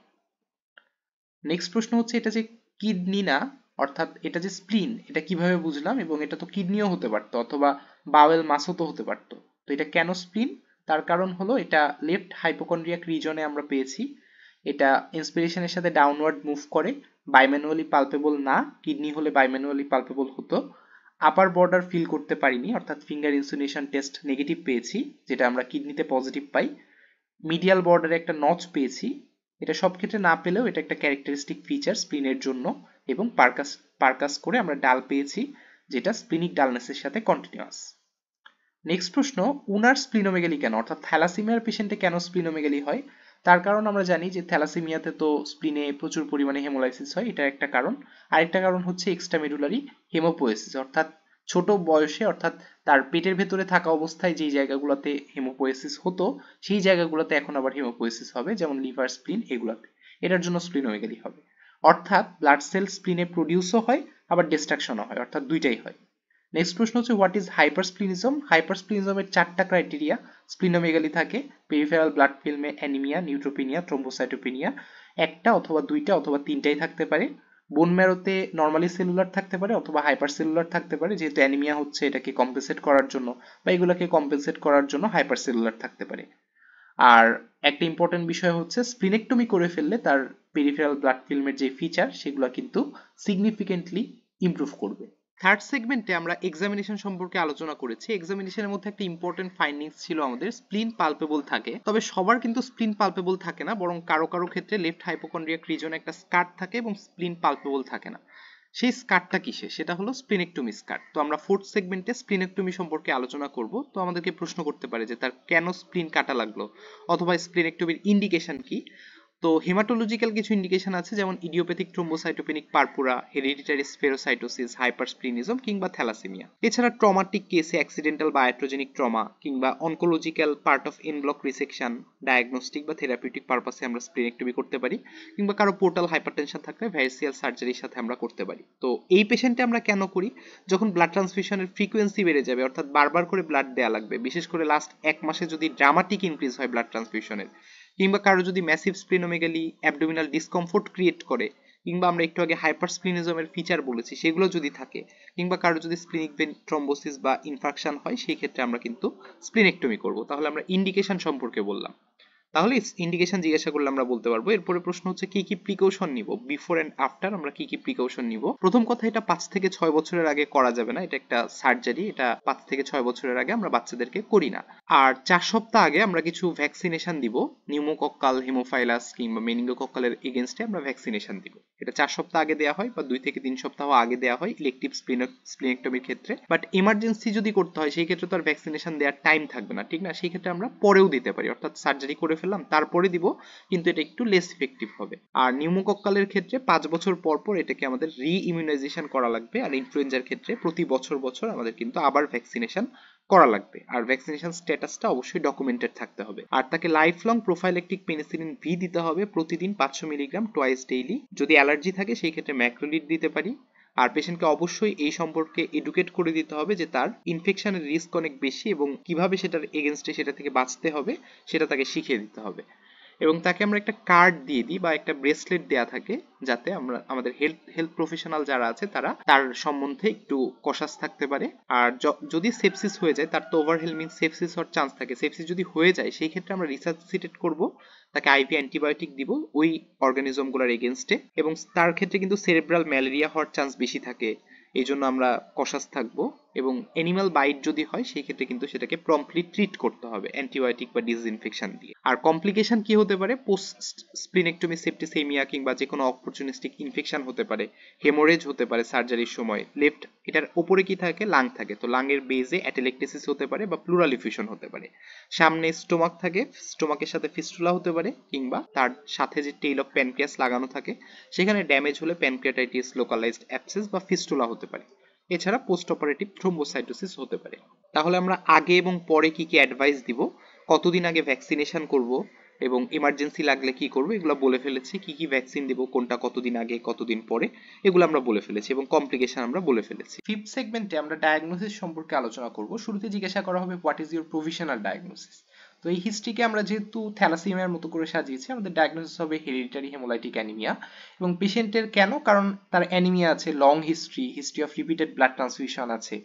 নেক্সট প্রশ্ন হচ্ছে, এটা যে কিডনি না, অর্থাৎ এটা যে স্প্লিন, এটা কিভাবে বুঝলাম? এবং এটা তো কিডনিও হতে পারতো অথবা বাওয়েল মাসও তো হতে পারতো, তো এটা কেন স্প্লিন? তার কারণ হলো এটা লেফট হাইপোকন্ড্রিয়াক রিজনে আমরা পেয়েছি, এটা ইন্সপিরেশনের সাথে ডাউনওয়ার্ড মুভ করে, বাইম্যানুয়ালি পালপেবল না, কিডনি হলে বাইম্যানুয়ালি পালপেবল হতো। আপার বর্ডার ফিল করতে পারিনি, অর্থাৎ ফিঙ্গার ইনসুলেশন টেস্ট নেগেটিভ পেয়েছি, যেটা আমরা কিডনিতে পজিটিভ পাই। মিডিয়াল বর্ডারে একটা নচ পেয়েছি, এটা সব ক্ষেত্রে না পেলেও এটা একটা ক্যারেক্টারিস্টিক ফিচার স্প্লিনের জন্য। এবং পারকাস করে আমরা ডাল পেয়েছি, যেটা স্প্লিনিক ডালনেসের সাথে কন্টিনিউয়াস। নেক্সট প্রশ্ন, উনার স্প্লিনোমেগালি কেন, অর্থাৎ থ্যালাসেমিয়ার পেশেন্টে কেন স্প্লিনোমেগালি হয়? তার কারণ আমরা জানি যে থ্যালাসেমিয়াতে তো স্প্লিনে প্রচুর পরিমাণে হেমোলাইসিস হয়, এটা একটা কারণ। আরেকটা কারণ হচ্ছে এক্সট্রামেডুলারি হেমোপোয়েসিস, অর্থাৎ ছোট বয়সে, অর্থাৎ তার পেটের ভেতরে থাকা অবস্থায় যেই জায়গাগুলোতে হেমোপোয়েসিস হতো সেই জায়গাগুলোতে এখন আবার হেমোপোয়েসিস হবে, যেমন লিভার, স্প্লিন এগুলাতে। এটার জন্য স্প্লিনোমেগালি হবে। অর্থাৎ ব্লাড সেল স্প্লিনে প্রডিউসও হয় আবার ডিস্ট্রাকশনও হয়, অর্থাৎ দুইটাই হয়। নেক্সট প্রশ্ন হচ্ছে, হোয়াট ইজ হাইপারস্প্লিনিজম? হাইপারস্প্লিনিজমের চারটা ক্রাইটেরিয়া স্প্লিনোমেগালি থাকে। পেরিফেরাল ব্লাড ফিল্মে অ্যানিমিয়া, নিউট্রোপিনিয়া, থ্রোম্বোসাইটোপিনিয়া একটা অথবা দুইটা অথবা তিনটাই থাকতে পারে। বোন ম্যারোতে নর্মালি সেলুলার থাকতে পারে অথবা হাইপার সেলুলার থাকতে পারে, যেহেতু অ্যানিমিয়া হচ্ছে এটাকে কম্পেনসেট করার জন্য বা এগুলোকে কম্পেনসেট করার জন্য হাইপার সেলুলার থাকতে পারে। আর একটা ইম্পর্টেন্ট বিষয় হচ্ছে, স্প্লিনেক্টমি করে ফেললে তার পেরিফেরাল ব্লাড ফিল্মের যে ফিচার সেগুলো কিন্তু সিগনিফিকেন্টলি ইমপ্রুভ করবে। থার্ড সেগমেন্টে আমরা এক্সামিনেশন সম্পর্কে আলোচনা করেছি। এক্সামিনেশনের মধ্যে একটা ইম্পর্টেন্ট ফাইন্ডিংস ছিল আমাদের, স্প্লিন পালপেবল থাকে, তবে সবার কিন্তু স্প্লিন পালপেবল থাকে না, বরং কারো কারো ক্ষেত্রে লেফট হাইপোকন্ড্রিয়াক রিজনে একটা স্কার্ট থাকে এবং স্প্লিন পালপেবল থাকে না। সেই স্কার্টটা কিসে? সেটা হলো স্প্লিনেক্টমি স্কার্ট। তো আমরা ফোর্থ সেগমেন্টে স্প্লিনেক্টমি সম্পর্কে আলোচনা করব। তো আমাদেরকে প্রশ্ন করতে পারে যে তার কেন স্প্লিন কাটা লাগলো অথবা স্প্লিনেক্টমির ইন্ডিকেশন কি। তো হেমাটোলজিক্যাল কিছু ইন্ডিকেশন আছে, যেমন ইডিওপ্যাথিক থ্রোম্বোসাইটোপেনিক পারপুরা, হেরিডিটারি স্পেরোসাইটোসিস, হাইপারস্প্লিনিজম কিংবা থ্যালাসেমিয়া। এছাড়া ট্রমাটিক কেসে অ্যাক্সিডেন্টাল বা আয়াট্রোজেনিক ট্রমা কিংবা oncological part of এনব্লক resection, diagnostic বা থেরাপিউটিক পারপাসে আমরা স্প্লিনেক্টমি করতে পারি, কিংবা কারো পোর্টাল হাইপারটেনশন থাকলে ভ্যারিসিয়াল সার্জারির সাথে আমরা করতে পারি। তো এই পেশেন্টে আমরা কেন করি? যখন ব্লাড ট্রান্সফিউশনের ফ্রিকোয়েন্সি বেড়ে যাবে, অর্থাৎ বারবার করে ব্লাড দেওয়া লাগবে, বিশেষ করে লাস্ট এক মাসে যদি ড্রামাটিক ইনক্রিজ হয় ব্লাড ট্রান্সফিউশনের, কিংবা কারো যদি massive splenomegaly abdominal discomfort create করে, কিংবা আমরা একটু আগে হাইপারস্প্লিনিজমের ফিচার বলেছি সেগুলো যদি থাকে, কিংবা কারো যদি স্প্লিনিক ভেন থ্রম্বোসিস বা ইনফাকশন হয়, সেই ক্ষেত্রে আমরা কিন্তু স্প্লিনেক্টমি করব। তাহলে আমরা ইন্ডিকেশন সম্পর্কে বললাম। তাহলে ইন্ডিকেশন জিজ্ঞাসা করলে আমরা বলতে পারবো। এরপরে প্রশ্ন হচ্ছে, কি কি প্রিকশন নিব বিফোর এন্ড আফটার, আমরা কি কি প্রিকশন নিব? প্রথম কথা, এটা 5 থেকে 6 বছরের আগে করা যাবে না, এটা একটা সার্জারি, এটা 5 থেকে 6 বছরের আগে আমরা বাচ্চাদেরকে করি না। আর 4 সপ্তাহ আগে আমরা কিছু ভ্যাকসিনেশন দিব, নিউমোকক্কাল, হেমোফাইলাস কিংবা মেনিঙ্গোকক্কালের এগেইনস্টে আমরা ভ্যাকসিনেশন দিব। এটা 4 সপ্তাহ আগে দেওয়া হয় বা 2 থেকে 3 সপ্তাহ আগে দেওয়া হয় ইলেকটিভ স্প্লিনেক্টমির ক্ষেত্রে। বাট এমার্জেন্সি যদি করতে হয় সেই ক্ষেত্রে তো আর ভ্যাকসিনেশন দেওয়ার টাইম থাকবে না, ঠিক না? সেই ক্ষেত্রে আমরা পরেও দিতে পারি, অর্থাৎ সার্জারি করে ফেললাম তারপরে দিব, কিন্তু এটা একটু লেস ইফেক্টিভ হবে। আর নিউমোকক্কালের ক্ষেত্রে 5 বছর পর পর এটাকে আমাদের রি ইমিউনাইজেশন করা লাগবে। আর ইনফ্লুয়েঞ্জার ক্ষেত্রে প্রতি বছর বছর আমাদের কিন্তু আবার ভ্যাকসিনেশন করা লাগবে। আর ভ্যাকসিনেশন স্ট্যাটাসটা অবশ্যই ডকুমেন্টেড থাকতে হবে। আর তাকে life long prophylactic penicillin V দিতে হবে প্রতিদিন 500 মিলিগ্রাম টুয়াইস ডেইলি। যদি অ্যালার্জি থাকে সেই ক্ষেত্রে ম্যাক্রোলিড দিতে পারি। আর পেশেন্টকে অবশ্যই এই সম্পর্কে এডুকেট করে দিতে হবে যে তার ইনফেকশনের রিস্ক অনেক বেশি এবং কিভাবে সেটার এগেনস্টে সেটা থেকে বাঁচতে হবে সেটা তাকে শিখিয়ে দিতে হবে। এবং তাকে আমরা একটা কার্ড দিয়ে দিই বা একটা ব্রেসলেট দেয়া থাকে, যাতে আমরা আমাদের হেলথ প্রফেশনাল যারা আছে তারা তার সম্বন্ধে একটু কশাস থাকতে পারে। আর যদি সেপসিস হয়ে যায়, তার তো ওভারহেলমিং সেপসিস হওয়ার চান্স থাকে, সেপসিস যদি হয়ে যায় সেই ক্ষেত্রে আমরা রিসাসিটেট করব, তাকে আইভি অ্যান্টিবায়োটিক দিব ওই অর্গানিজমগুলোর এগেনস্টে। এবং তার ক্ষেত্রে কিন্তু সেরেব্রাল ম্যালেরিয়া হওয়ার চান্স বেশি থাকে, এই জন্য আমরা কশাস থাকবো। এবং অ্যানিমাল বাইট যদি হয় সেই ক্ষেত্রে কিন্তু সেটাকে প্রম্পটলি ট্রিট করতে হবে অ্যান্টিবায়োটিক বা ডিসইনফেকশন দিয়ে। আর কমপ্লিকেশন কি হতে পারে, পোস্ট স্প্লিনেক্টমি সেপ্টিসেমিয়া কিংবা যে কোনো অপরচুনিস্টিক ইনফেকশন হতে পারে, হেমোরেজ হতে পারে সার্জারির সময়। লেফট এটার উপরে কি থাকে, লাং থাকে, তো লাংয়ের বেজে অ্যাটেলেকটেসিস হতে পারে বা প্লুরাল ইফিউশন হতে পারে। সামনে স্টোমাক থাকে, স্টোমাকের সাথে ফিস্টুলা হতে পারে, কিংবা তার সাথে যে টেইল অফ প্যানক্রিয়াস লাগানো থাকে সেখানে ড্যামেজ হলে প্যানক্রিয়াটাইটিস, লোকালাইজড অ্যাবসেস বা ফিস্টুলা হতে পারে। এছাড়া পোস্ট অপারেটিভ থ্রোম্বোসাইটোসিস হতে পারে। তাহলে আমরা আগে এবং পরে কি কি অ্যাডভাইস দিব, কতদিন আগে ভ্যাকসিনেশন করব এবং ইমার্জেন্সি লাগলে কি করব, এগুলো বলে ফেলেছি। কি কি ভ্যাকসিন দেব, কোনটা কতদিন আগে কতদিন পরে, এগুলো আমরা বলে ফেলেছি এবং কমপ্লিকেশন আমরা বলে ফেলেছি। ফিফথ সেগমেন্টে আমরা ডায়াগনোসিস সম্পর্কে আলোচনা করব। শুরুতে জিজ্ঞাসা করা হবে what is your provisional diagnosis. তো এই হিস্ট্রিকে আমরা যেহেতু থ্যালাসেমিয়ার মতো করে সাজিয়েছি, আমাদের ডায়াগনোসিস হবে হেরিডিটারি হেমোলাইটিক অ্যানিমিয়া। এবং পেশেন্টের কেন, কারণ তার অ্যানিমিয়া আছে, long history of repeated blood transfusion আছে,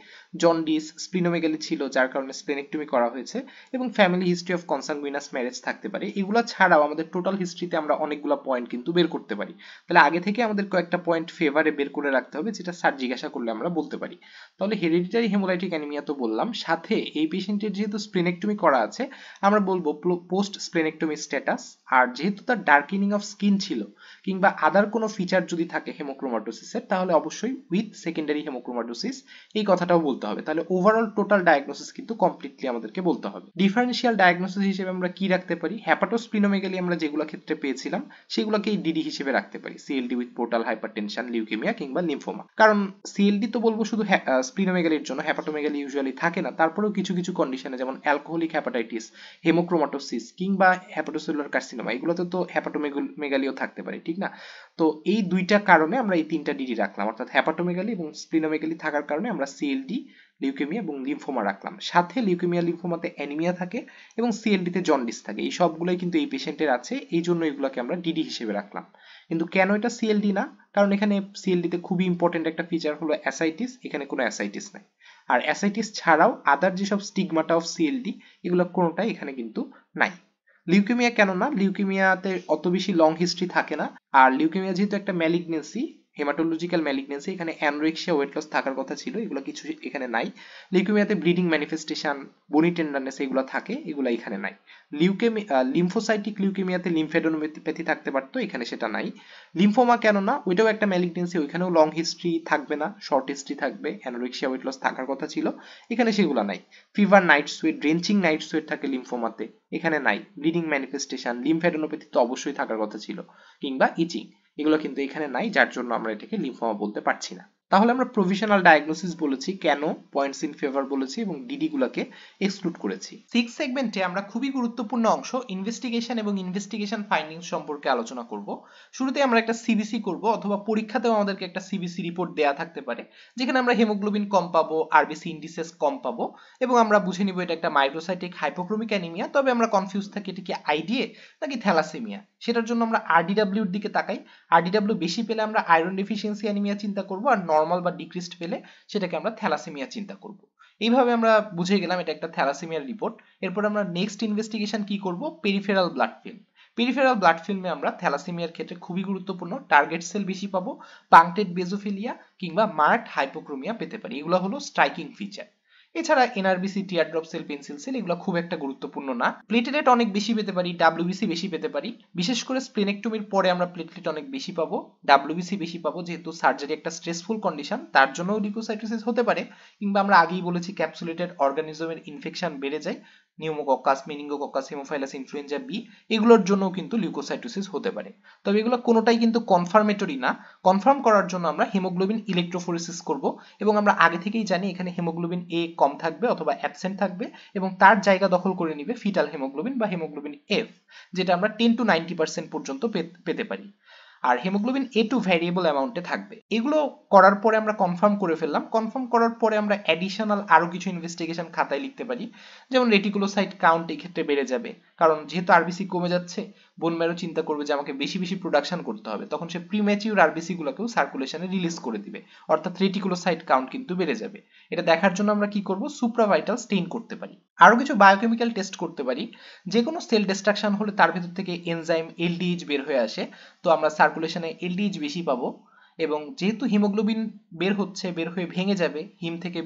জন্ডিস, স্প্লিনোমেগালি ছিল যার কারণে স্প্লেনেক্টমি করা হয়েছে, এবং ফ্যামিলি হিস্ট্রি অফ কনসাংগুইনাস ম্যারেজ থাকতে পারে। এগুলো ছাড়াও আমাদের টোটাল হিস্ট্রিতে আমরা অনেকগুলো পয়েন্ট কিন্তু বের করতে পারি। তাহলে আগে থেকে আমাদের কয়েকটা পয়েন্ট ফেভারে বের করে রাখতে হবে, যেটা স্যার জিজ্ঞাসা করলে আমরা বলতে পারি। তাহলে হেরিডিটারি হেমোলাইটিক অ্যানিমিয়া তো বললাম, সাথে এই পেশেন্টের যেহেতু স্প্লেনেক্টমি করা আছে আমরা বলবো পোস্ট স্প্লেনেক্টমি স্ট্যাটাস। আর যেহেতু তার ডার্কেনিং অফ স্কিন ছিল কিংবা আদার কোনো ফিচার যদি থাকে হেমোক্রোমাটোসিসের, তাহলে অবশ্যই উইথ সেকেন্ডারি হেমোক্রোমাটোসিস এই কথাটাও বলতে হবে। তাহলে ওভারঅল টোটাল ডায়াগনোসিস কিন্তু কমপ্লিটলি আমাদেরকে বলতে হবে। ডিফারেন্সিয়াল ডায়াগনোসিস হিসেবে আমরা কি রাখতে পারি, হ্যাপাটোস্প্লিনোমেগালি আমরা যেগুলো ক্ষেত্রে পেয়েছিলাম সেগুলোকেই ডিডি হিসেবে রাখতে পারি, CLD with portal hypertension, leukaemia কিংবা লিম্ফোমা। কারণ সিএলডি তো বলবো শুধু স্প্লিনোমেগালির জন্য, হ্যাপাটোমেগালি ইউজুয়ালি থাকে না, তারপরেও কিছু কিছু কন্ডিশনে যেমন অ্যালকোহলিক হ্যাপাটাইটিস, হেমোক্রোমাটোসিস কিংবা হ্যাপাটোসেলুলার কার্সিনোমা, এগুলোতে তো হ্যাপাটোমেগালিও থাকতে পারে, ঠিক না? তো এই দুইটা কারণে আমরা এই তিনটা ডিডি রাখলাম, অর্থাৎ হ্যাপাটোমেগালি এবং স্প্লিনোমেগালি থাকার কারণে আমরা সিএলডি, লিউকেমিয়া এবং লিম্ফোমা রাখলাম। সাথে লিউকেমিয়া লিম্ফোমাতে অ্যানিমিয়া থাকে এবং সিএলডিতে জন্ডিস থাকে। এই সবগুলোই কিন্তু এই পেশেন্টের আছে, এই জন্য এগুলোকে আমরা ডিডি হিসেবে রাখলাম। কিন্তু কেন এটা সিএলডি না, কারণ এখানে সিএলডিতে খুবই ইম্পর্টেন্ট একটা ফিচার হলো অ্যাসাইটিস, এখানে কোনো অ্যাসাইটিস নাই। আর অ্যাসাইটিস ছাড়াও আদার যেসব স্টিগমাটা অফ সিএলডি, এগুলো কোনোটাই এখানে কিন্তু নাই। লিউকেমিয়া কেন না, লিউকেমিয়াতে অত বেশি লং হিস্ট্রি থাকে না। আর লিউকেমিয়া যেহেতু একটা ম্যালিগনেন্সি, হেমাটোলজিক্যাল ম্যালিগনেন্সি, এখানে অ্যানোরেক্সিয়া, ওয়েট লস থাকার কথা ছিল, এগুলো কিছু এখানে নাই। লিউকেমিয়াতে ব্লিডিং ম্যানিফেস্টেশন, বনি টেন্ডারনেস এগুলো থাকে, এগুলো এখানে নাই। লিম্ফোসাইটিক লিউকেমিয়াতে লিম্ফেডোনোপ্যাথি থাকতে পারতো, এখানে সেটা নাই। লিম্ফোমা কেন না, ওইটাও একটা ম্যালিগনেন্সি, ওইখানেও লং হিস্ট্রি থাকবে না, শর্ট হিস্ট্রি থাকবে, অ্যানোরেক্সিয়া, ওয়েট লস থাকার কথা ছিল, এখানে সেগুলো নাই। Fever, night suit, drenching night suit থাকে লিম্ফোমাতে, এখানে নাই। ব্লিডিং ম্যানিফেস্টেশন, লিম্ফেডোনোপ্যাথি তো অবশ্যই থাকার কথা ছিল, কিংবা ইচিং, এগুলো কিন্তু এখানে নাই, যার জন্য আমরা এটাকে লিম্ফোমা বলতে পারছি না। তাহলে আমরা প্রভিশনাল ডায়াগনোসিস বলেছি কেন, পয়েন্টস ইন ফেভার বলেছি এবং ডিডি গুলোকে এক্সক্লুড করেছি। সিক্স সেগমেন্টে আমরা খুবই গুরুত্বপূর্ণ অংশ ইনভেস্টিগেশন এবং ইনভেস্টিগেশন ফাইন্ডিংস সম্পর্কে আলোচনা করব। শুরুতে আমরা একটা সিবিসি করব, অথবা পরীক্ষাতেও আমাদেরকে একটা সিবিসি রিপোর্ট দেয়া থাকতে পারে, যেখানে আমরা হেমোগ্লোবিন কম পাবো, আরবিসি ইন্ডিসেস কম পাবো, এবং আমরা বুঝে নিব এটা একটা মাইক্রোসাইটিক হাইপোক্রোমিক অ্যানিমিয়া। তবে আমরা কনফিউজ থাকি এটা কি আইডিএ নাকি থ্যালাসেমিয়া, সেটার জন্য আমরা আরডিডব্লিউ এর দিকে তাকাই। আরডিডব্লিউ বেশি পেলে আমরা আয়রন ডেফিসিয়েন্সি অ্যানিমিয়া চিন্তা করব, আর নরমাল বা ডিক্রিজড পেলে সেটাকে আমরা থ্যালাসেমিয়া চিন্তা করব। এইভাবে আমরা বুঝে গেলাম এটা একটা থ্যালাসেমিয়ার রিপোর্ট। এরপর আমরা নেক্সট ইনভেস্টিগেশন কি করব, peripheral blood film. Peripheral blood ফিল্মে আমরা থ্যালাসেমিয়ার ক্ষেত্রে খুবই গুরুত্বপূর্ণ টার্গেট সেল বেশি পাবো, পাংক্টেড বেজোফিলিয়া কিংবা মার্কড হাইপোক্রোমিয়া পেতে পারি, এগুলো হলো স্ট্রাইকিং ফিচার। এছাড়া এনআরবিসি, টিয়ারড্রপ সেল, পেন্সিল সেল, এগুলো খুব একটা গুরুত্বপূর্ণ না। প্লেটলেট অনেক বেশি পেতে পারি, ডাব্লিউবিসি বেশি পেতে পারি, বিশেষ করে স্প্লেনেক্টমির পরে আমরা প্লেটলেট অনেক বেশি পাবো, ডাব্লিউবিসি বেশি পাবো, যেহেতু সার্জারি একটা স্ট্রেসফুল কন্ডিশন, তার জন্য লিউকোসাইটোসিস হতে পারে, কিংবা আমরা আগেই বলেছি ক্যাপসুলেটেড অর্গানিজমের ইনফেকশন বেড়ে যায়, নিউমোকক্কাস, মেনিঙ্গোকক্কাস, হেমোফাইলাস ইনফ্লুয়েঞ্জা বি, এগুলোর জন্য কিন্তু লিউকোসাইটোসিস হতে পারে। তবে এগুলো কোনোটাই কিন্তু কনফার্মেটরি না। কনফার্ম করার জন্য আমরা হিমোগ্লোবিন ইলেকট্রোফোরেসিস করব, এবং আমরা আগে থেকেই জানি এখানে হিমোগ্লোবিন এ কম থাকবে অথবা অ্যাবসেন্ট থাকবে, এবং তার জায়গা দখল করে নিবে ফিটাল হিমোগ্লোবিন বা হিমোগ্লোবিন এফ, যেটা আমরা 10 to 90% পর্যন্ত পেতে পারি। আর হিমোগ্লোবিন A2 ভ্যারিয়েবল অ্যামাউন্টে থাকবে। এগুলো করার পরে আমরা কনফার্ম করে ফেললাম। কনফার্ম করার পরে আমরা অ্যাডিশনাল আরো কিছু ইনভেস্টিগেশন খাতায় লিখতে পারি, যেমন রেটিকুলোসাইট কাউন্ট এই ক্ষেত্রে বেড়ে যাবে, কারণ যেহেতু আরবিসি কমে যাচ্ছে, বোন ম্যারো চিন্তা করবে যে আমাকে বেশি বেশি প্রোডাকশন করতে হবে, তখন সে প্রিম্যাচিউর আরবিসি গুলোকেও সার্কুলেশনে রিলিজ করে দিবে, অর্থাৎ রেটিকুলোসাইট কাউন্ট কিন্তু বেড়ে যাবে। এটা দেখার জন্য আমরা কি করব, সুপ্রাভাইটাল স্টেইন করতে পারি। আরো কিছু বায়োকেমিক্যাল টেস্ট করতে পারি। যে কোনো সেল ডিস্ট্রাকশন হলে তার ভেতর থেকে এনজাইম এলডিএইচ বের হয়ে আসে, তো আমরা সার্কুলেশনে এলডিএইচ বেশি পাবো। এবং যেহেতু হিমোগ্লোবিন বের হয়ে ভেঙে যাবে, হিম থেকে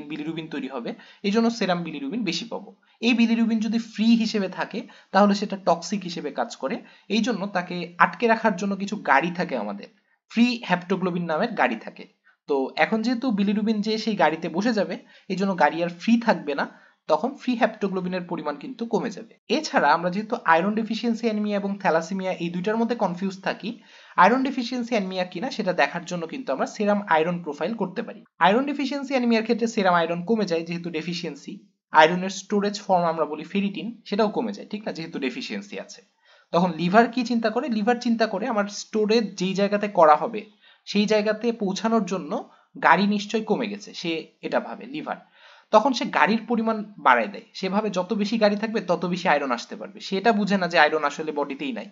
বিলিরুবিন তৈরি হবে, এই জন্য সেরাম বিলিরুবিন বেশি পাবো। এই বিলিরুবিন যদি ফ্রি হিসেবে থাকে তাহলে সেটা টক্সিক হিসেবে কাজ করে, এই জন্য তাকে আটকে রাখার জন্য কিছু গাড়ি থাকে, আমাদের ফ্রি হেপ্টোগ্লোবিন নামের গাড়ি থাকে। তো এখন যেহেতু বিলিরুবিন যে সেই গাড়িতে বসে যাবে, এই জন্য গাড়ি আর ফ্রি থাকবে না, তখন ফ্রি হেপ্টোগ্লোবিনের পরিমাণ কিন্তু কমে যাবে। এছাড়া আমরা যেহেতু আয়রন ডেফিসিয়েন্সি অ্যানিমিয়া এবং থ্যালাসেমিয়া এই দুইটার মধ্যে কনফিউজ থাকি, আয়রন ডেফিসিয়েন্সি অ্যানিমিয়া কিনা সেটা দেখার জন্য কিন্তু আমরা সেরাম আয়রন প্রোফাইল করতে পারি। আয়রন ডেফিসিয়েন্সি অ্যানিমিয়ার ক্ষেত্রে সেরাম আয়রন কমে যায়, যেহেতু ডেফিসিয়েন্সি। আয়রনের স্টোরেজ ফর্ম আমরা বলি ফেরিটিন, সেটাও কমে যায়, ঠিক না, যেহেতু ডেফিসিয়েন্সি আছে। তখন লিভার কি চিন্তা করে? লিভার চিন্তা করে আমার স্টোরেজ যেই জায়গাতে করা হবে সেই জায়গাতে পৌঁছানোর জন্য গাড়ি নিশ্চয়ই কমে গেছে, সে এটা ভাবে লিভার। তখন সে গাড়ির পরিমাণ বাড়ায় দেয়, সেভাবে যত বেশি গাড়ি থাকবে তত বেশি আয়রন আসতে পারবে। সেটা বুঝে না যে আয়রন আসলে বডিতেই নাই,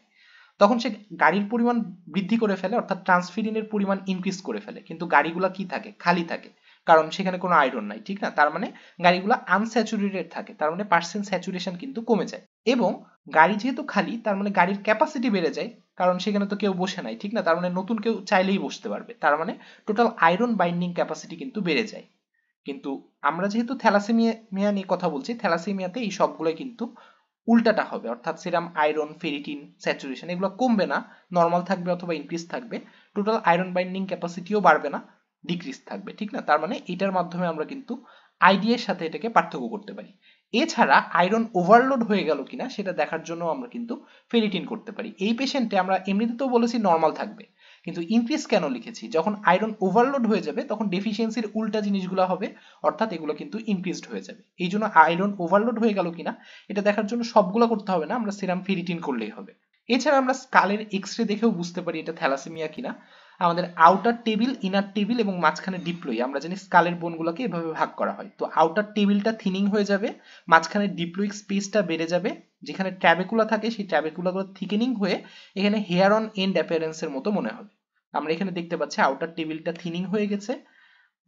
তখন সে গাড়ির পরিমাণ বৃদ্ধি করে ফেলে, অর্থাৎ ট্রান্সফেরিনের পরিমাণ ইনক্রিজ করে ফেলে, কিন্তু গাড়িগুলা কি থাকে? খালি থাকে, কারণ সেখানে কোনো আয়রন নাই, ঠিক না। তার মানে গাড়িগুলো আনস্যাচুরেটেড থাকে, তার মানে পার্সেন্ট স্যাচুরেশন কিন্তু কমে যায়। এবং গাড়ি যেহেতু খালি, তার মানে গাড়ির ক্যাপাসিটি বেড়ে যায়, কারণ সেখানে তো কেউ বসে নাই, ঠিক না, তার মানে নতুন কেউ চাইলেই বসতে পারবে, তার মানে টোটাল আয়রন বাইন্ডিং ক্যাপাসিটি কিন্তু বেড়ে যায়। কিন্তু আমরা যেহেতু থ্যালাসেমিয়া নিয়ে কথা বলছি, থ্যালাসেমিয়াতে এই সবগুলোই কিন্তু উল্টাটা হবে, অর্থাৎ সেরাম আয়রন, ফেরিটিন, স্যাচুরেশন এগুলো কমবে না, নর্মাল থাকবে অথবা ইনক্রিজ থাকবে। টোটাল আয়রন বাইন্ডিং ক্যাপাসিটিও বাড়বে না, ডিক্রিজ থাকবে, ঠিক না। তার মানে এটার মাধ্যমে আমরা কিন্তু আইডিএর সাথে এটাকে পার্থক্য করতে পারি। এছাড়া আয়রন ওভারলোড হয়ে গেল কিনা সেটা দেখার জন্য আমরা কিন্তু ফেরিটিন করতে পারি। এই পেশেন্টে আমরা এমনিতে তো বলেছি নর্মাল থাকবে, কিন্তু ইনক্রিজ কেন লিখেছি? যখন আয়রন ওভারলোড হয়ে যাবে তখন ডেফিসিয়েন্সির উল্টা জিনিসগুলো হবে, অর্থাৎ এগুলো কিন্তু ইনক্রিজড হয়ে যাবে। এই জন্য আয়রন ওভারলোড হয়ে গেল কিনা এটা দেখার জন্য সবগুলো করতে হবে না, আমরা সেরাম ফেরিটিন করলেই হবে। এছাড়া আমরা স্কালের এক্সরে দেখেও বুঝতে পারি এটা থ্যালাসেমিয়া কিনা। আমাদের আউটার টেবিল, ইনার টেবিল এবং মাঝখানে ডিপ্লয়, আমরা জানি স্কালের বোনগুলোকে এভাবে ভাগ করা হয়। তো আউটার টেবিলটা থিনিং হয়ে যাবে, মাঝখানে ডিপ্লয়িক স্পেসটা বেড়ে যাবে, যেখানে ট্র্যাবেকুলা থাকে সেই ট্র্যাবেকুলাগুলো থিকেনিং হয়ে এখানে হেয়ার অন এন্ড অ্যাপিয়ারেন্সের মতো মনে হবে। আমরা এখানে দেখতে পাচ্ছি আউটার টেবিলটা থিনিং হয়ে গেছে,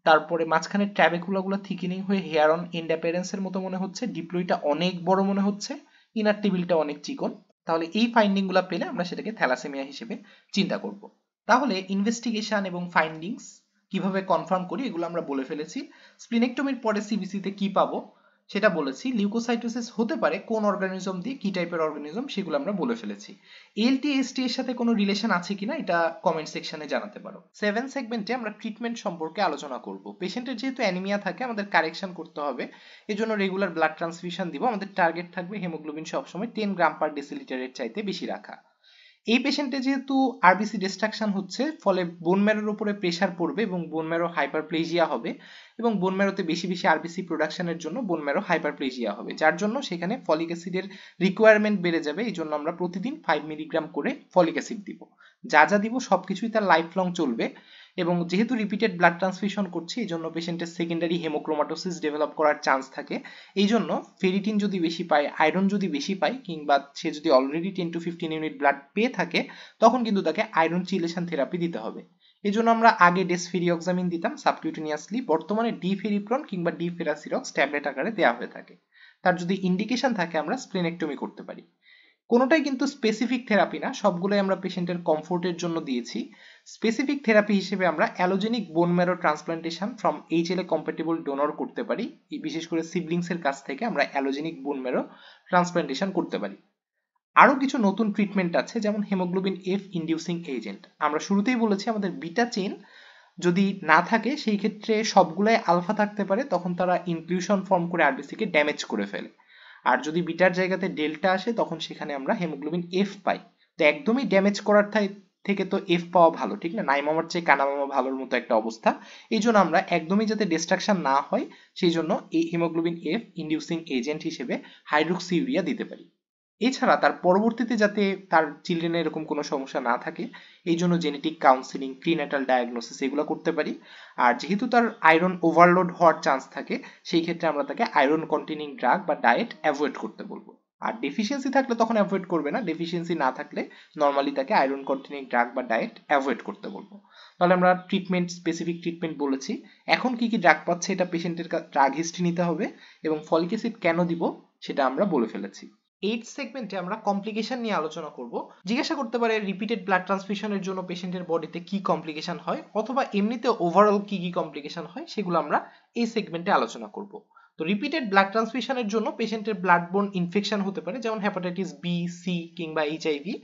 তারপরে মাঝখানে ট্র্যাবেকুলাগুলো থিকেনিং হয়ে হেয়ার অন এন্ড অ্যাপিয়ারেন্সের মতো মনে হচ্ছে, ডিপ্লয়টা অনেক বড় মনে হচ্ছে, ইনার টেবিলটা অনেক চিকন। তাহলে এই ফাইন্ডিং গুলো পেলে আমরা সেটাকে থ্যালাসেমিয়া হিসেবে চিন্তা করব। তাহলে ইনভেস্টিগেশন এবং ফাইন্ডিংস কিভাবে কনফার্ম করি এগুলো আমরা বলে ফেলেছি। স্প্লিনেক্টমির পরে সিবিসি তে কি পাবো সেটা বলেছি। লিউকোসাইটোসিস হতে পারে কোন অর্গানিজম দিয়ে, কি টাইপের অর্গানিজম সেগুলো আমরা বলে ফেলেছি। এলটি এসটি এর সাথে কোনো রিলেশন আছে কিনা এটা কমেন্ট সেকশনে জানাতে পারো। 7 সেগমেন্টে আমরা ট্রিটমেন্ট সম্পর্কে আলোচনা করব। পেশেন্টের যেহেতু অ্যানিমিয়া থাকে আমাদের কারেকশন করতে হবে, এজন্য রেগুলার ব্লাড ট্রান্সফিউশন দিব। আমাদের টার্গেট থাকবে হিমোগ্লোবিন সবসময় 10 গ্রাম পার ডেসিলিটারের চাইতে বেশি রাখা। এই পেশেন্টে যেহেতু আরবিসি ডিস্ট্রাকশন হচ্ছে, ফলে বোন ম্যারোর উপরে প্রেসার পড়বে এবং বোন ম্যারো হাইপারপ্লেজিয়া হবে, এবং বোন ম্যারোতে বেশি বেশি আরবিসি প্রোডাকশনের জন্য বোন ম্যারো হাইপারপ্লেজিয়া হবে, যার জন্য সেখানে ফলিক অ্যাসিডের রিকোয়ারমেন্ট বেড়ে যাবে। এই জন্য আমরা প্রতিদিন 5 মিলিগ্রাম করে ফলিক অ্যাসিড দিব। যা যা দিব সবকিছুই তার লাইফ লং চলবে। এবং যেহেতু রিপিটেড ব্লাড ট্রান্সফিউশন করছি, এই জন্য পেশেন্টের সেকেন্ডারি হেমোক্রোমাটোসিস ডেভেলপ করার চান্স থাকে। এই জন্য ফেরিটিন যদি বেশি পায়, আয়রন যদি বেশি পায়, কিংবা সে যদি অলরেডি 10 to 15 ইউনিট ব্লাড পেয়ে থাকে, তখন কিন্তু তাকে আয়রন চিলেশন থেরাপি দিতে হবে। এই জন্য আমরা আগে ডেসফেরিঅক্সামিন দিতাম সাবকিউটেনিয়াসলি, বর্তমানে ডিফেরিপ্রন কিংবা ডিফেরাসিরক্স ট্যাবলেট আকারে দেওয়া হয়ে থাকে। তার যদি ইন্ডিকেশন থাকে আমরা স্প্লেনেক্টমি করতে পারি। কোনোটাই কিন্তু স্পেসিফিক থেরাপি না, সবগুলোই আমরা পেশেন্টের কমফোর্টের জন্য দিয়েছি। স্পেসিফিক থেরাপি হিসেবে আমরা allogeneic bone marrow transplantation from HLA compatible donor করতে পারি। বিশেষ করে সিবলিংস এর কাছ থেকে আমরা অ্যালোজেনিক বোন ম্যারো ট্রান্সপ্লান্টেশন করতে পারি। আরো কিছু নতুন ট্রিটমেন্ট আছে, যেমন হেমোগ্লোবিন এফ ইনডিউসিং এজেন্ট। আমরা শুরুতেই বলেছি আমাদের বিটা চেইন যদি না থাকে সেই ক্ষেত্রে সবগুলাই আলফা থাকতে পারে, তখন তারা ইনক্লুশন ফর্ম করে আরবিসি কে ড্যামেজ করে ফেলে। আর যদি বিটার জায়গাতে ডেল্টা আসে তখন সেখানে আমরা হেমোগ্লোবিন এফ পাই। তো একদমই ড্যামেজ করার থেকে তো এফ পাওয়া ভালো, ঠিক না, নাই মামার চেয়ে কানা মামা ভালোর মতো একটা অবস্থা। এই জন্য আমরা একদমই যাতে ডিস্ট্রাকশন না হয় সেই জন্য এই হিমোগ্লোবিন এফ ইনডিউসিং এজেন্ট হিসেবে হাইড্রোক্সি ইউরিয়া দিতে পারি। এছাড়া তার পরবর্তীতে যাতে তার চিলড্রেনের এরকম কোনো সমস্যা না থাকে এই জন্য জেনেটিক কাউন্সিলিং, প্রিন্যাটাল ডায়াগনোসিস এগুলো করতে পারি। আর যেহেতু তার আয়রন ওভারলোড হওয়ার চান্স থাকে সেই ক্ষেত্রে আমরা তাকে আয়রন কন্টেনিং ড্রাগ বা ডায়েট অ্যাভয়েড করতে বলবো। আর ডেফিসিয়েন্সি থাকলে তখন অ্যাভয়েড করবে না, ডেফিসিয়েন্সি না থাকলে নর্মালি তাকে আয়রন কন্টেনিং ড্রাগ বা ডায়েট অ্যাভয়েড করতে বলবো। তাহলে আমরা ট্রিটমেন্ট, স্পেসিফিক ট্রিটমেন্ট বলেছি। এখন কি কি ড্রাগ পাচ্ছে এটা পেশেন্টের ড্রাগ হিস্ট্রি নিতে হবে, এবং ফলিক অ্যাসিড কেন দিব সেটা আমরা বলে ফেলেছি। এইট সেগমেন্টে আমরা কমপ্লিকেশন নিয়ে আলোচনা করব। জিজ্ঞাসা করতে পারে রিপিটেড ব্লাড ট্রান্সফিউশনের জন্য পেশেন্টের বডিতে কি কমপ্লিকেশন হয় অথবা এমনিতে ওভারঅল কি কি কমপ্লিকেশন হয় সেগুলো আমরা এই সেগমেন্টে আলোচনা করব। তো রিপিটেড ব্লাড ট্রান্সফিউশনের জন্য পেশেন্টের ব্লাড বোর্ন ইনফেকশন হতে পারে, যেমন হেপাটাইটিস বি, সি কিংবা এইচআইভি।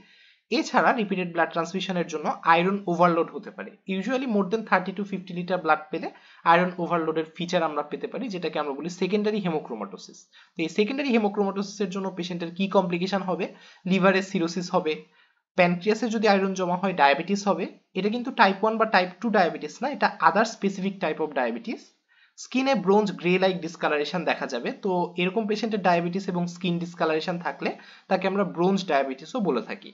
এছাড়া রিপিটেড ব্লাড ট্রান্সফিউশনের জন্য আয়রন ওভারলোড হতে পারে। Usually more than 30 to 50 litre blood পেলে আয়রন ওভারলোডের ফিচার আমরা পেতে পারি, যেটাকে আমরা বলি সেকেন্ডারি হেমোক্রোমাটোসিস। তো এই সেকেন্ডারি হেমোক্রোমাটোসিসের জন্য পেশেন্টের কি কমপ্লিকেশন হবে? লিভারে সিরোসিস হবে, প্যানক্রিয়াসে যদি আয়রন জমা হয় ডায়াবেটিস হবে। এটা কিন্তু টাইপ 1 বা টাইপ 2 ডায়াবেটিস না, এটা আদার স্পেসিফিক টাইপ অফ ডায়াবেটিস। স্কিনে ব্রোঞ্জ গ্রে লাইক ডিসকালারেশন দেখা যাবে। তো এরকম পেশেন্টের ডায়াবেটিস এবং স্কিন ডিসকালারেশন থাকলে তাকে আমরা ব্রোঞ্জ ডায়াবেটিসও বলে থাকি।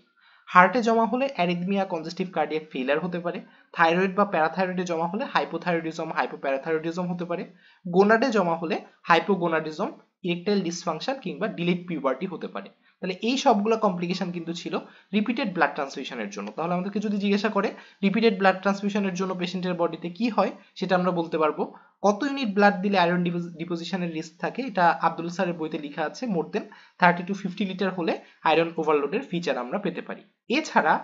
হার্টে জমা হলে অ্যারিথমিয়া, কনজেস্টিভ কার্ডিয়াক ফেইলার হতে পারে। থাইরয়েড বা প্যারাথাইরয়েডে জমা হলে হাইপোথাইরয়েডিজম, হাইপোপ্যারাথাইরয়েডিজম হতে পারে। গোনাডে জমা হলে হাইপোগোনাডিজম, ইরেকটাইল ডিসফাংশন কিংবা ডিলেড পিউবার্টি হতে পারে। তাহলে এই সবগুলো কমপ্লিকেশন কিন্তু ছিল রিপিটেড ব্লাড ট্রান্সফিউশনের জন্য। তাহলে আমাদেরকে যদি জিজ্ঞাসা করে রিপিটেড ব্লাড ট্রান্সফিউশনের জন্য পেশেন্টের বডিতে কি হয়, সেটা আমরা বলতে পারবো কত ইউনিট ব্লাড দিলে আয়রন ডিপোজিশনের রিস্ক থাকে। এটা আব্দুল স্যারের বইতে লেখা আছে, মোর দেন 30 to 50 লিটার হলে আয়রন ওভারলোডের ফিচার আমরা পেতে পারি। এছাড়া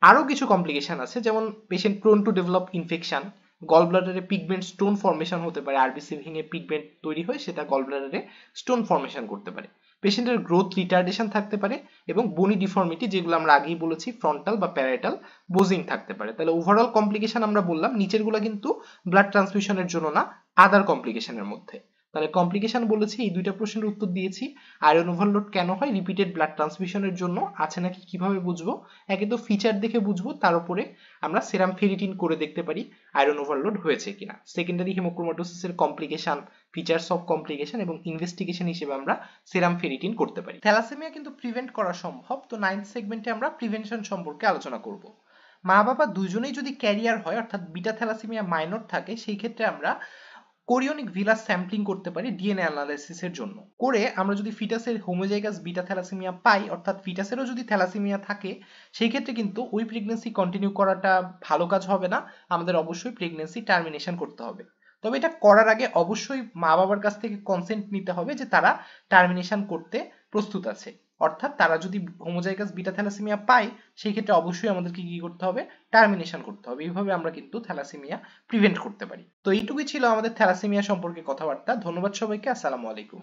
আরো কিছু কমপ্লিকেশন আছে, যেমন patient prone to develop infection, gall ব্লাডারে পিগমেন্ট স্টোন ফর্মেশন হতে পারে। আরবিসি ভেঙে পিগমেন্ট তৈরি হয়, সেটা গল ব্লাডারে স্টোন ফর্মেশন করতে পারে। পেশেন্টের গ্রোথ রিটার্ডেশন থাকতে পারে এবং বনি ডিফর্মিটি, যেগুলো আমরা আগেই বলেছি ফ্রন্টাল বা প্যারাইটাল বোজিং থাকতে পারে। তাহলে ওভারঅল কমপ্লিকেশন আমরা বললাম, নিচেরগুলো কিন্তু ব্লাড ট্রান্সফিউশনের জন্য না, আদার কমপ্লিকেশনের মধ্যে। তাহলে কমপ্লিকেশন বলেছি, এই দুইটা প্রশ্নের উত্তর দিয়েছি। আয়রন ওভারলোড কেন হয় রিপিটেড ব্লাড ট্রান্সফিউশনের জন্য আছে নাকি কিভাবে বুঝবো? একে তো ফিচার দেখে বুঝবো, তার উপরে আমরা সেরাম ফেরিটিন করে দেখতে পারি আয়রন ওভারলোড হয়েছে কিনা। সেকেন্ডারি হেমোক্রোমাটোসিসের কমপ্লিকেশন, ফিচারস অফ কমপ্লিকেশন এবং ইনভেস্টিগেশন হিসেবে আমরা সেরাম ফেরিটিন করতে পারি। থ্যালাসেমিয়া কিন্তু প্রিভেন্ট করা সম্ভব। তো 9th সেগমেন্টে আমরা প্রিভেনশন সম্পর্কে আলোচনা করব। মা বাবা দুইজনেই যদি ক্যারিয়ার হয়, অর্থাৎ বিটা থ্যালাসেমিয়া মাইনর থাকে, সেই ক্ষেত্রে আমরা কোরিওনিক ভিলাস স্যাম্পলিং করতে পারি ডিএনএ অ্যানালাইসিসের জন্য। করে আমরা যদি ফিটাসের হোমোজাইগাস বিটা থ্যালাসেমিয়া পাই, অর্থাৎ ফিটাসেরও যদি থ্যালাসেমিয়া থাকে, সেই ক্ষেত্রে কিন্তু ওই প্রেগন্যান্সি কন্টিনিউ করাটা ভালো কাজ হবে না। আমাদের অবশ্যই প্রেগন্যান্সি টার্মিনেশন করতে হবে। তবে এটা করার আগে অবশ্যই মা বাবার কাছ থেকে কনসেন্ট নিতে হবে যে তারা টার্মিনেশন করতে প্রস্তুত আছে। অর্থাৎ তারা যদি হোমোজাইগাস বিটা থ্যালাসেমিয়া পায়, সেই ক্ষেত্রে অবশ্যই আমাদেরকে কি করতে হবে? টার্মিনেশন করতে হবে। এইভাবে আমরা কিন্তু থ্যালাসেমিয়া প্রিভেন্ট করতে পারি। তো এইটুকুই ছিল আমাদের থ্যালাসেমিয়া সম্পর্কে কথাবার্তা। ধন্যবাদ সবাইকে। আসসালামু আলাইকুম।